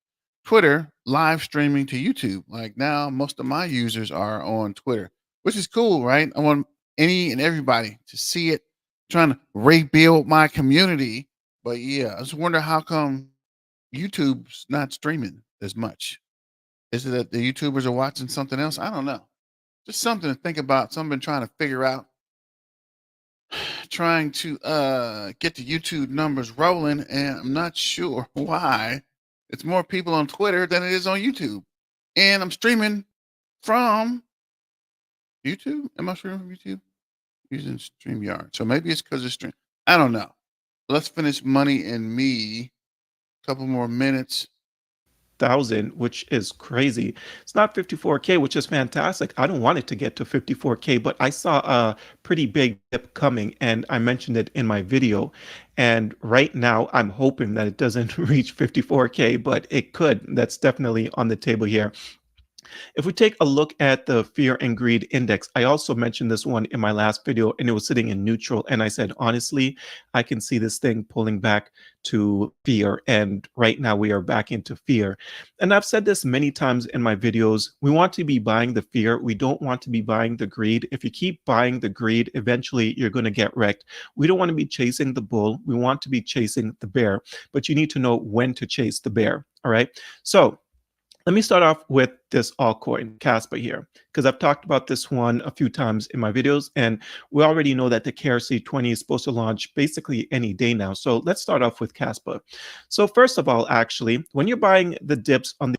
Twitter live streaming to YouTube? Like now, most of my users are on Twitter, which is cool, right? I want any and everybody to see it, trying to rebuild my community. But yeah, I just wonder how come YouTube's not streaming as much. Is it that the YouTubers are watching something else? I don't know. Just something to think about. Something I've been trying to figure out. Trying to get the YouTube numbers rolling, and I'm not sure why it's more people on Twitter than it is on YouTube. And I'm streaming from YouTube. Am I streaming from YouTube? Using StreamYard. So maybe it's because of stream. I don't know. Let's finish Money and Me. A couple more minutes. Which is crazy. It's not 54K, which is fantastic. I don't want it to get to 54K, but I saw a pretty big dip coming and I mentioned it in my video. And right now I'm hoping that it doesn't reach 54K, but it could. That's definitely on the table here. If we take a look at the fear and greed index, I also mentioned this one in my last video and it was sitting in neutral. And I said, honestly, I can see this thing pulling back to fear. And right now we are back into fear. And I've said this many times in my videos. We want to be buying the fear. We don't want to be buying the greed. If you keep buying the greed, eventually you're going to get wrecked. We don't want to be chasing the bull. We want to be chasing the bear, but you need to know when to chase the bear. All right. So let me start off with this altcoin, Casper here, because I've talked about this one a few times in my videos, and we already know that the KRC20 is supposed to launch basically any day now. So let's start off with Casper. So first of all, actually, when you're buying the dips on the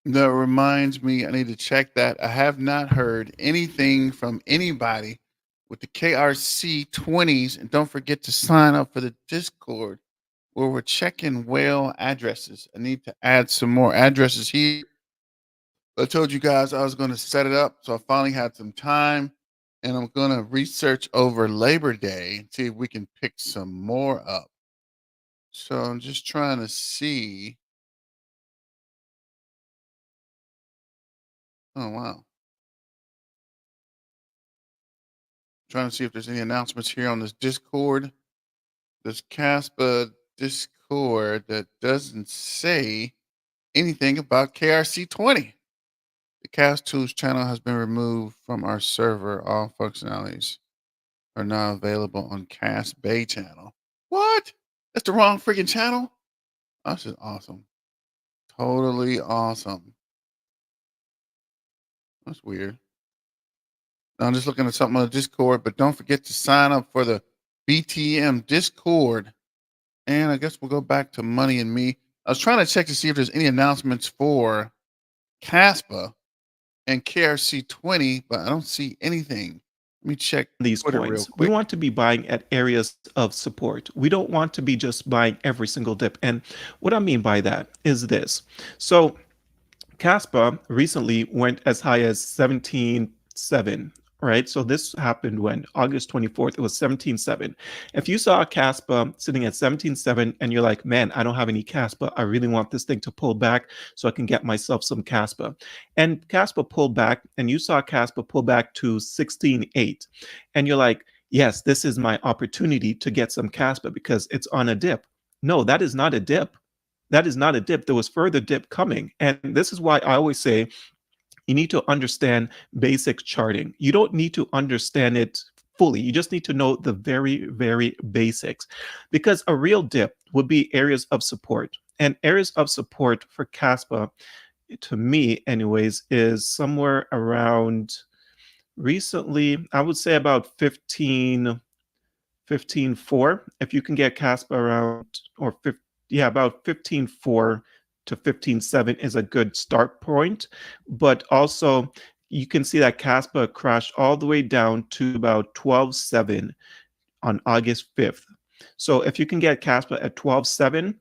That reminds me, I need to check that. I have not heard anything from anybody with the KRC 20s. And don't forget to sign up for the Discord where we're checking whale addresses. I need to add some more addresses here. I told you guys I was going to set it up. So I finally had some time and I'm going to research over Labor Day and see if we can pick some more up. So I'm just trying to see. Oh, wow. Trying to see if there's any announcements here on this Discord. This Caspa Discord that doesn't say anything about KRC20. The Cast Tools channel has been removed from our server. All functionalities are now available on Cast Bay channel. What? That's the wrong freaking channel? Oh, this is awesome. Totally awesome. That's weird. Now I'm just looking at something on the Discord, but don't forget to sign up for the BTM Discord. And I guess we'll go back to Money and Me. I was trying to check to see if there's any announcements for Caspa and KRC20, but I don't see anything. Let me check these Twitter real coins. quick. We want to be buying at areas of support. We don't want to be just buying every single dip. And what I mean by that is this. So Caspa recently went as high as 17.7, right? So this happened when August 24th, it was 17.7. If you saw Caspa sitting at 17.7 and you're like, man, I don't have any Caspa, I really want this thing to pull back so I can get myself some Caspa. And Caspa pulled back, and you saw Caspa pull back to 16.8. And you're like, yes, this is my opportunity to get some Caspa because it's on a dip. No, that is not a dip. That is not a dip. There was further dip coming. And this is why I always say you need to understand basic charting. You don't need to understand it fully. You just need to know the very, very basics, because a real dip would be areas of support. And areas of support for Caspa, to me anyways, is somewhere around recently, I would say about 15.4. If you can get Caspa around, or 15, yeah, about 15.4 to 15.7 is a good start point. But also, you can see that Caspa crashed all the way down to about 12.7 on August 5th. So if you can get Caspa at 12.7,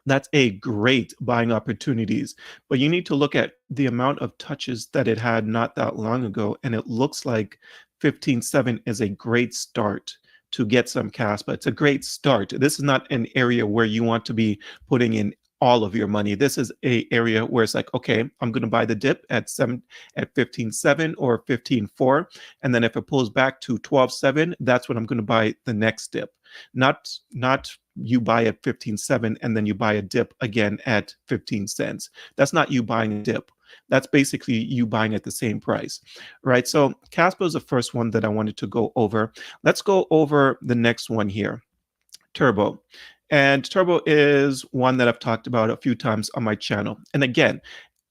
that's a great buying opportunities. But you need to look at the amount of touches that it had not that long ago, and it looks like 15.7 is a great start to get some Caspa. It's a great start. This is not an area where you want to be putting in all of your money. This is a area where it's like, okay, I'm going to buy the dip at 15.7 or 15.4, and then if it pulls back to 12.7, that's when I'm going to buy the next dip. Not you buy at 15.7 and then you buy a dip again at 15 cents. That's not you buying a dip. That's basically you buying at the same price, right? So Caspa is the first one that I wanted to go over. Let's go over the next one here, Turbo. And Turbo is one that I've talked about a few times on my channel. And again,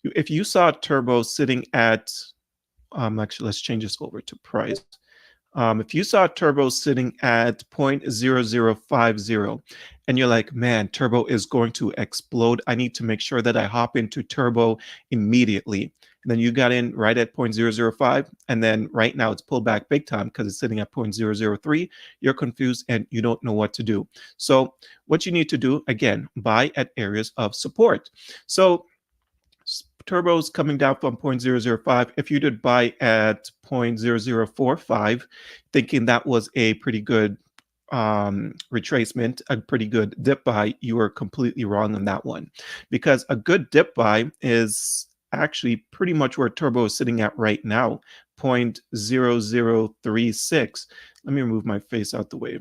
if you saw Turbo sitting at, actually, let's change this over to price. If you saw Turbo sitting at 0.0050 and you're like, man, Turbo is going to explode, I need to make sure that I hop into Turbo immediately. And then you got in right at 0.005, and then right now it's pulled back big time because it's sitting at 0.003. You're confused and you don't know what to do. So what you need to do, again, buy at areas of support. So Turbo's coming down from 0.005. If you did buy at 0.0045, thinking that was a pretty good retracement, a pretty good dip buy, you are completely wrong on that one. Because a good dip buy is actually pretty much where Turbo is sitting at right now, 0.0036. Let me remove my face out the way.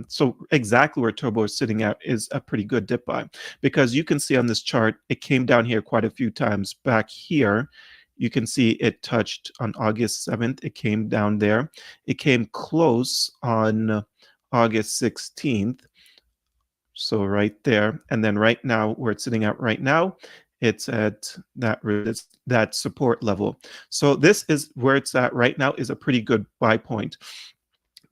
So exactly where Turbo is sitting at is a pretty good dip buy, because you can see on this chart, it came down here quite a few times. Back here, you can see it touched on August 7th. It came down there. It came close on August 16th. So right there. And then right now, where it's sitting at right now, it's at that support level. So this is where it's at right now, is a pretty good buy point.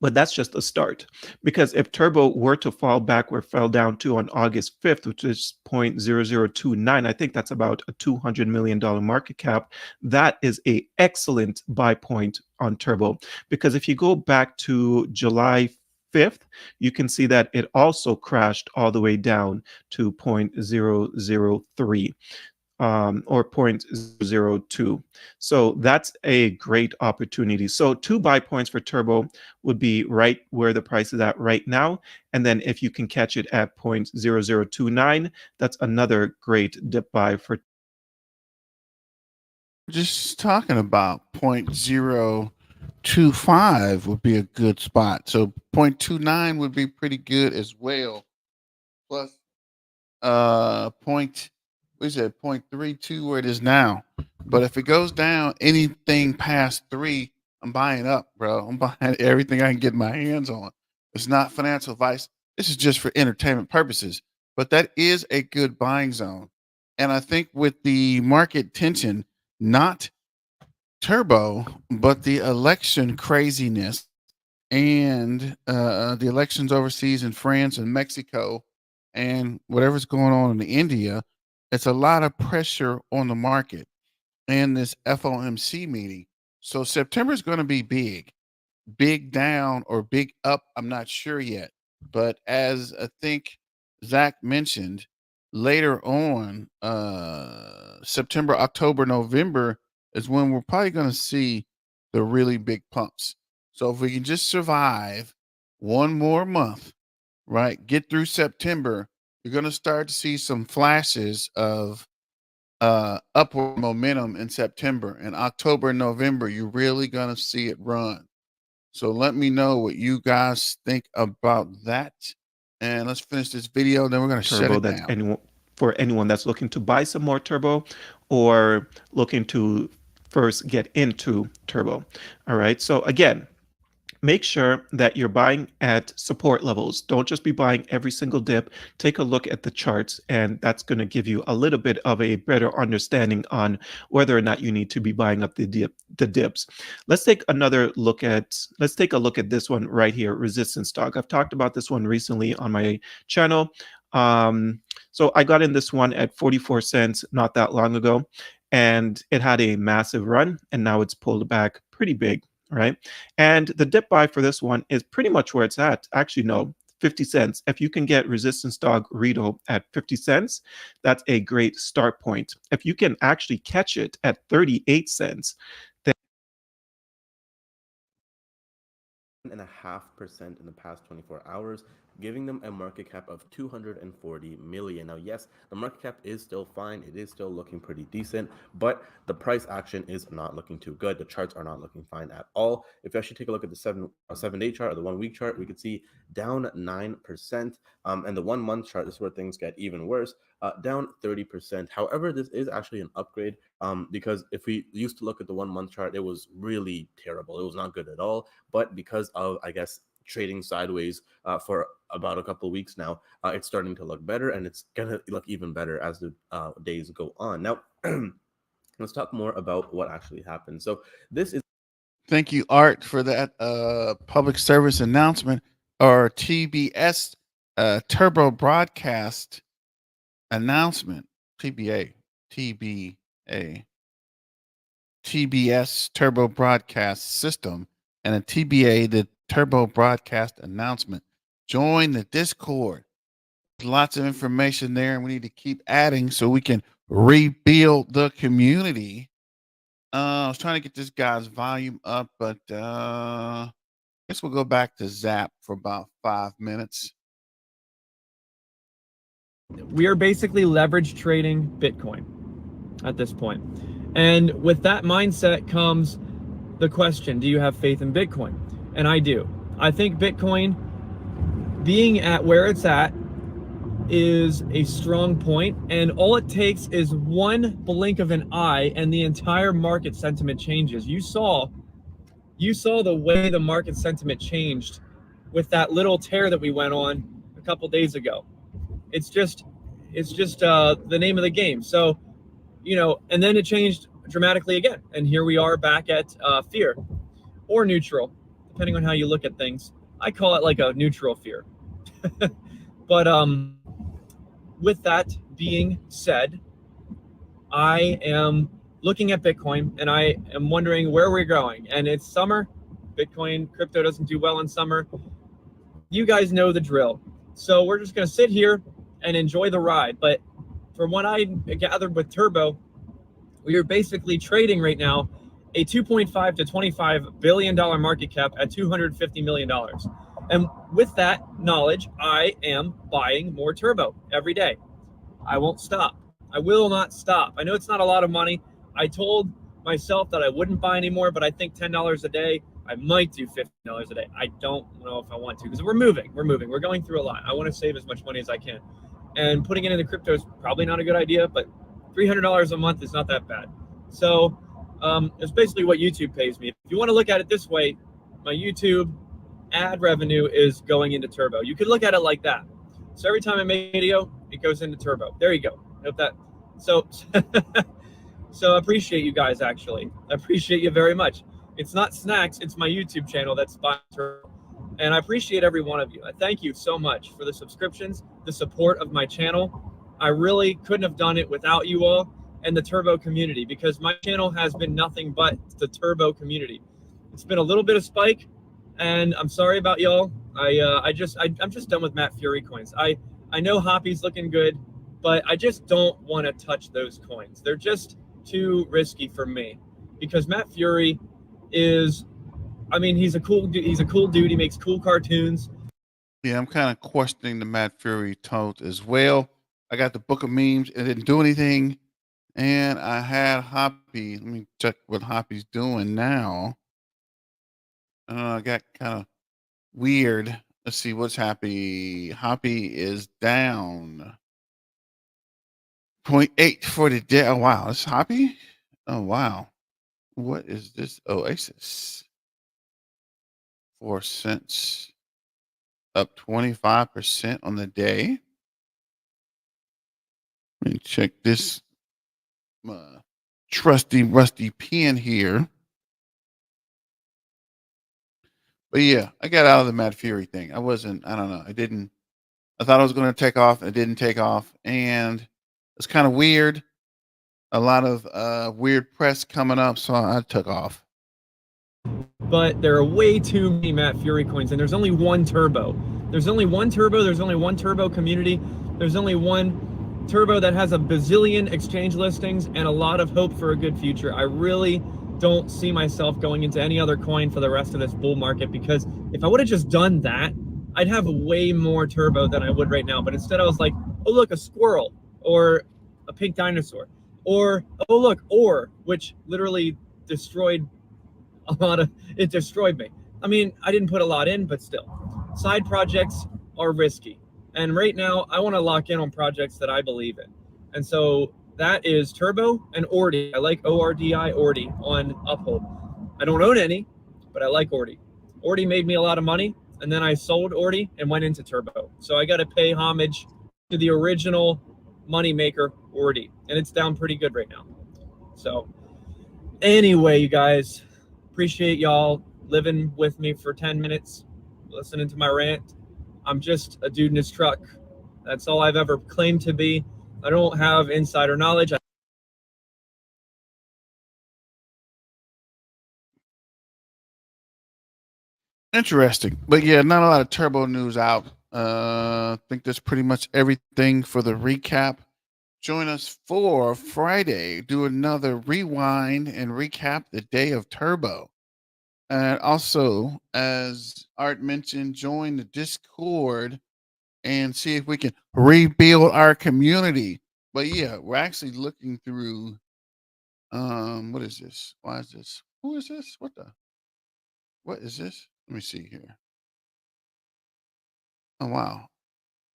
But that's just a start, because if Turbo were to fall back where it fell down to on August 5th, which is 0.0029, I think that's about a $200 million market cap. That is a excellent buy point on Turbo, because if you go back to July 5th, you can see that it also crashed all the way down to 0.003. or 0.002. So that's a great opportunity. So 2 buy points for Turbo would be right where the price is at right now. And then if you can catch it at 0.0029, that's another great dip buy for. Just talking about 0.025 would be a good spot. So 0.29 would be pretty good as well. Plus point what is it 0.32 where it is now. But if it goes down anything past 3, I'm buying up, bro. I'm buying everything I can get my hands on. It's not financial advice. This is just for entertainment purposes. But that is a good buying zone. And I think with the market tension, not Turbo, but the election craziness and the elections overseas in France and Mexico and whatever's going on in India, it's a lot of pressure on the market and this FOMC meeting. So September is going to be big down or big up. I'm not sure yet. But as I think Zach mentioned, later on, September, October, November is when we're probably going to see the really big pumps. So if we can just survive one more month, right, get through September, you're going to start to see some flashes of upward momentum in September. And October and November, you're really going to see it run. So let me know what you guys think about that. And let's finish this video. Then we're going to shut Turbo, it that's down. for anyone that's looking to buy some more Turbo or looking to first get into Turbo. All right. So again, make sure that you're buying at support levels. Don't just be buying every single dip. Take a look at the charts, and that's going to give you a little bit of a better understanding on whether or not you need to be buying up the dips. Let's take a look at this one right here, resistance stock. I've talked about this one recently on my channel. So I got in this one at 44 cents not that long ago, and it had a massive run, and now it's pulled back pretty big. Right. And the dip buy for this one is pretty much where it's at. Actually, no, 50 cents. If you can get resistance dog Rito at 50 cents, that's a great start point. If you can actually catch it at 38 cents, then 1.5% in the past 24 hours, giving them a market cap of 240 million. Now, yes, the market cap is still fine. It is still looking pretty decent, but the price action is not looking too good. The charts are not looking fine at all. If you actually take a look at the 7-day chart or the 1 week chart, we could see down 9%. And the 1 month chart, this is where things get even worse, down 30%. However, this is actually an upgrade because if we used to look at the 1 month chart, it was really terrible. It was not good at all. But because of, I guess, trading sideways for about a couple of weeks now, it's starting to look better, and it's gonna look even better as the days go on. Now, let's talk more about what actually happened. So this is. Thank you, Art, for that public service announcement or TBS Turbo broadcast announcement. TBS Turbo broadcast system, and a TBA, the Turbo broadcast announcement. Join the Discord. Lots of information there, and we need to keep adding so we can rebuild the community. I was trying to get this guy's volume up, but I guess we'll go back to Zap for about 5 minutes. We are basically leverage trading Bitcoin at this point. And with that mindset comes the question, do you have faith in Bitcoin? And I do. I think Bitcoin being at where it's at is a strong point, and all it takes is one blink of an eye and the entire market sentiment changes. You saw the way the market sentiment changed with that little tear that we went on a couple days ago. It's just the name of the game. So, and then it changed dramatically again, and here we are back at fear or neutral, depending on how you look at things. I call it like a neutral fear. But with that being said, I am looking at Bitcoin and I am wondering where we're going. And it's summer. Bitcoin, crypto doesn't do well in summer. You guys know the drill. So we're just going to sit here and enjoy the ride. But from what I gathered with Turbo, we are basically trading right now a 2.5 to 25 billion dollar market cap at 250 million dollars. And with that knowledge, I am buying more Turbo every day. I won't stop. I will not stop. I know it's not a lot of money. I told myself that I wouldn't buy anymore, but I think $10 a day, I might do $50 a day. I don't know if I want to, because we're moving. We're going through a lot. I want to save as much money as I can. And putting it into crypto is probably not a good idea, but $300 a month is not that bad. So it's basically what YouTube pays me. If you want to look at it this way, my YouTube ad revenue is going into Turbo. You could look at it like that. So every time I make a video, it goes into Turbo. There you go. Hope that. So, so I appreciate you guys. Actually, I appreciate you very much. It's not snacks. It's my YouTube channel that's buying Turbo, and I appreciate every one of you. I thank you so much for the subscriptions, the support of my channel. I really couldn't have done it without you all and the Turbo community, because my channel has been nothing but the Turbo community. It's been a little bit of spike, and I'm sorry about y'all. I'm just done with Matt Fury coins. I know Hoppy's looking good, but I just don't want to touch those coins. They're just too risky for me, because Matt Fury is, I mean, he's a cool dude. He makes cool cartoons. Yeah, I'm kind of questioning the Matt Fury tote as well. I got the book of memes. It didn't do anything. And I had Hoppy. Let me check what Hoppy's doing now. I got kind of weird. Let's see what's Happy. Hoppy is down 0.8 for the day. Oh, wow. It's Hoppy? Oh, wow. What is this? Oasis. 4 cents. Up 25% on the day. Let me check this trusty rusty pen here. But yeah, I got out of the Matt Fury thing. I don't know. I thought I was going to take off. It didn't take off. And it's kind of weird. A lot of weird press coming up. So I took off. But there are way too many Matt Fury coins, and there's only one Turbo. There's only one Turbo community. There's only one Turbo that has a bazillion exchange listings and a lot of hope for a good future. I really don't see myself going into any other coin for the rest of this bull market, because if I would have just done that, I'd have way more Turbo than I would right now. But instead I was like, oh look, a squirrel, or a pink dinosaur, or oh look, ore, which literally destroyed it destroyed me. I mean, I didn't put a lot in, but still. Side projects are risky. And right now, I want to lock in on projects that I believe in. And so that is Turbo and Ordi. I like ORDI, Ordi on Uphold. I don't own any, but I like Ordi. Ordi made me a lot of money, and then I sold Ordi and went into Turbo. So I got to pay homage to the original moneymaker, Ordi. And it's down pretty good right now. So anyway, you guys, appreciate y'all living with me for 10 minutes, listening to my rant. I'm just a dude in his truck. That's all I've ever claimed to be. I don't have insider knowledge. Interesting. But yeah, not a lot of Turbo news out. I think that's pretty much everything for the recap. Join us for Friday. Do another rewind and recap the day of Turbo. And also, as Art mentioned, join the Discord and see if we can rebuild our community. But yeah, we're actually looking through what is this? Why is this? Who is this? What is this? Let me see here. Oh wow.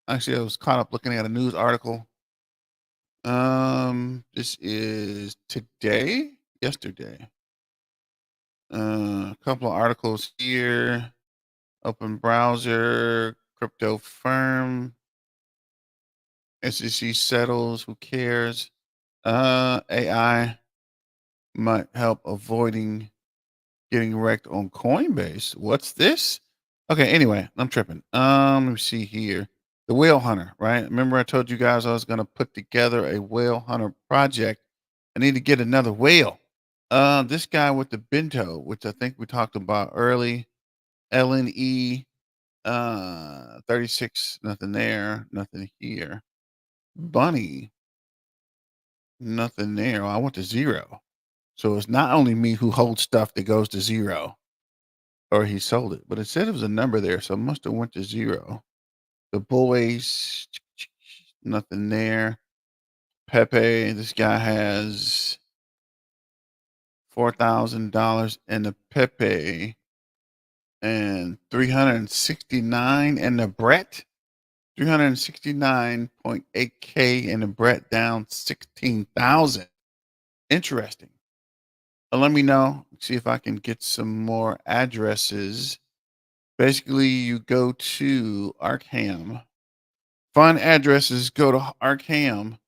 Actually, I was caught up looking at a news article. This is today, yesterday. A couple of articles here. Open browser, crypto firm, SEC settles, who cares? AI might help avoiding getting wrecked on Coinbase. What's this? Okay, anyway, I'm tripping. Let me see here. The whale hunter, right? Remember I told you guys I was gonna put together a whale hunter project. I need to get another whale. This guy with the bento, which I think we talked about early, LNE 36, nothing there, nothing here. Bunny, Nothing there. I went to 0. So it's not only me who holds stuff that goes to 0, or he sold it, but it said it was a number there, so it must have went to 0. The boys, nothing there. Pepe, this guy has $4,000 in the Pepe and 369 in the Brett. 369.8K in the Brett, down 16,000. Interesting. Let me know. See if I can get some more addresses. Basically, you go to Arkham. Find addresses, go to Arkham,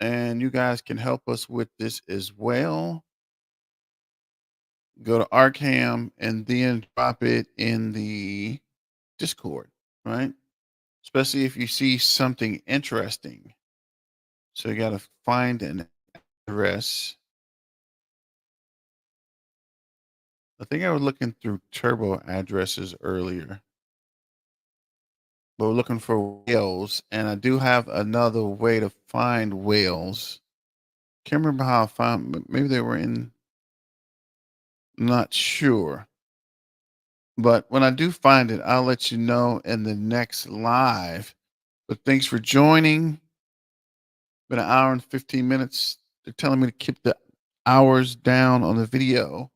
and you guys can help us with this as well. Go to Arkham and then drop it in the Discord, right? Especially if you see something interesting. So you got to find an address. I think I was looking through turbo addresses earlier, but we're looking for whales, and I do have another way to find whales. Can't remember how I found, but maybe they were in, not sure. But when I do find it, I'll let you know in the next live. But thanks for joining. Been an hour and 15 minutes. They're telling me to keep the hours down on the video.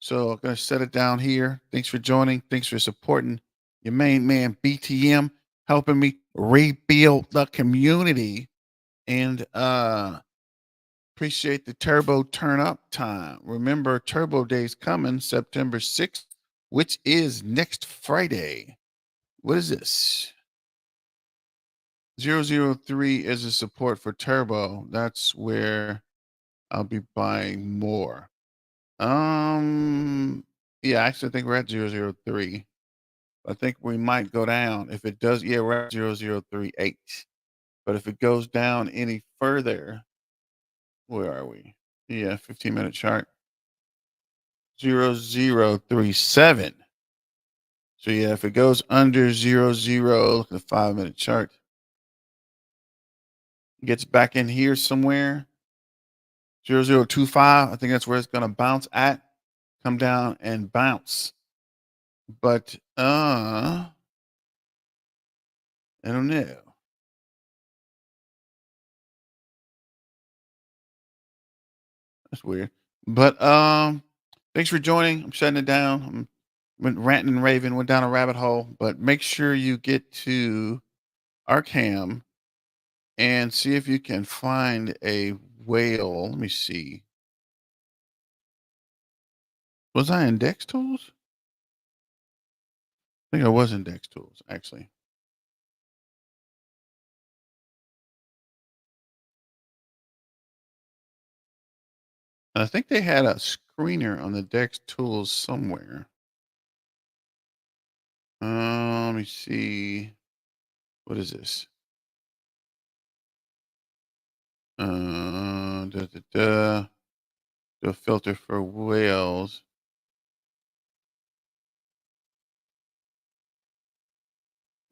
So I'm going to set it down here. Thanks for joining. Thanks for supporting your main man, BTM, helping me rebuild the community. And appreciate the Turbo Turn Up time. Remember, Turbo Day's coming September 6th, which is next Friday. What is this? 003 is a support for Turbo. That's where I'll be buying more. Yeah, actually, I think we're at 003. I think we might go down. If it does, yeah, we're at 0038. But if it goes down any further, where are we? Yeah, 15-minute chart. 0037. So yeah, if it goes under 00, look at the 5-minute chart. Gets back in here somewhere. 0025. I think that's where it's gonna bounce at. Come down and bounce. But I don't know. That's weird. But thanks for joining. I'm shutting it down. Went ranting and raving, went down a rabbit hole. But make sure you get to Arkham and see if you can find a whale. Let me see. Was I in Dex Tools? I think I was in Dex Tools, actually. I think they had a screener on the Dex Tools somewhere. Let me see. What is this? Do a filter for whales.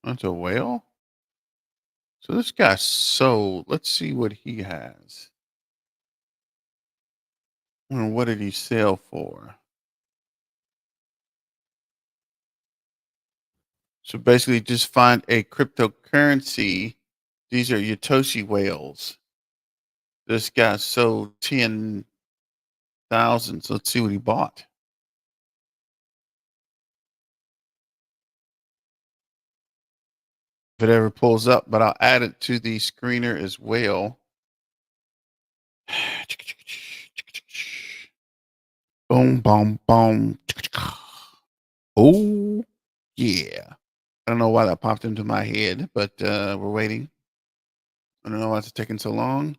That's a whale? So this guy sold. Let's see what he has. And what did he sell for? So basically, just find a cryptocurrency. These are Yotoshi whales. This guy sold 10,000. So let's see what he bought. If it ever pulls up, but I'll add it to the screener as well. Boom, boom, boom. Oh, yeah. I don't know why that popped into my head, but we're waiting. I don't know why it's taking so long.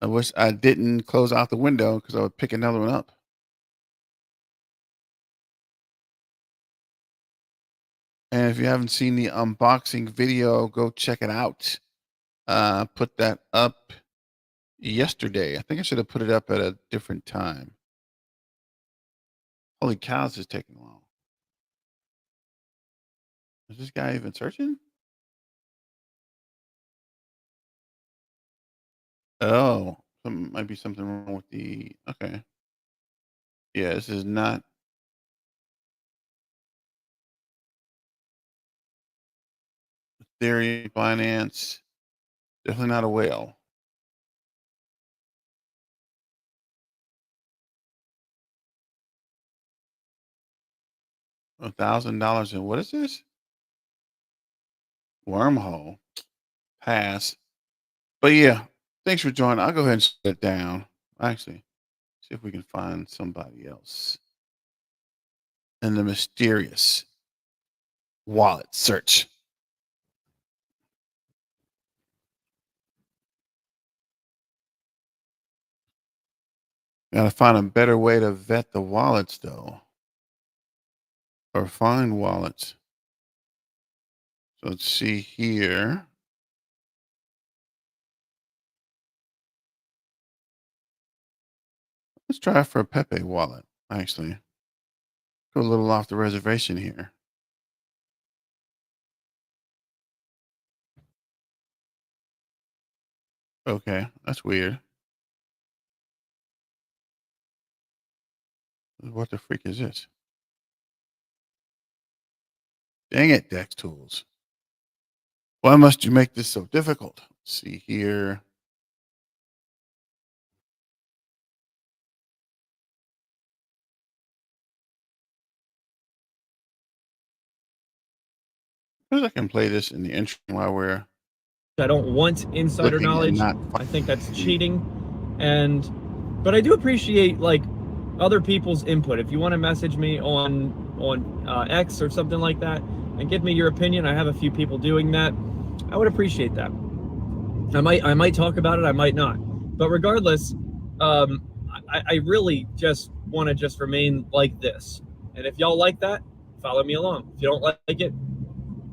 I wish I didn't close out the window because I would pick another one up. And if you haven't seen the unboxing video, go check it out. Put that up yesterday. I think I should have put it up at a different time. Holy cow, this is taking long. Is this guy even searching? Oh, might be something wrong with the. Okay. Yeah, this is not. Ethereum, Binance. Definitely not a whale. $1,000 in what is this? Wormhole. Pass. But yeah, thanks for joining. I'll go ahead and shut it down. Actually, see if we can find somebody else in the mysterious wallet search. Gotta find a better way to vet the wallets though. Or find wallets. So let's see here. Let's try for a Pepe wallet, actually. Go a little off the reservation here. Okay, that's weird. What the freak is this? Dang it, Dex Tools. Why must you make this so difficult? Let's see here. I can play this in the intro while we're. I don't want insider knowledge. I think that's cheating. But I do appreciate like other people's input. If you want to message me on X or something like that and give me your opinion, I have a few people doing that. I would appreciate that. I might talk about it, I might not. But regardless, I really just want to just remain like this. And if y'all like that, follow me along. If you don't like it,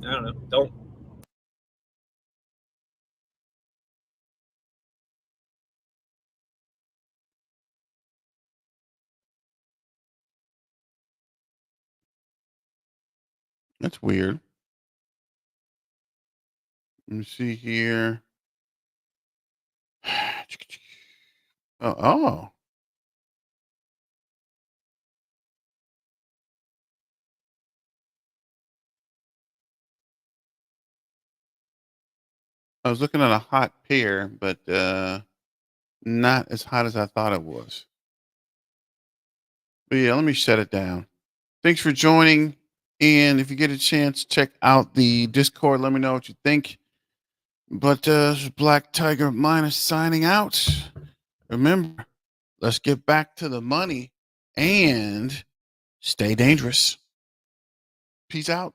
I don't know, don't. That's weird. Let me see here. Oh. I was looking at a hot pair, but not as hot as I thought it was. But yeah, let me shut it down. Thanks for joining. And if you get a chance, check out the Discord. Let me know what you think. But this is Black Tiger Minus signing out. Remember, let's get back to the money and stay dangerous. Peace out.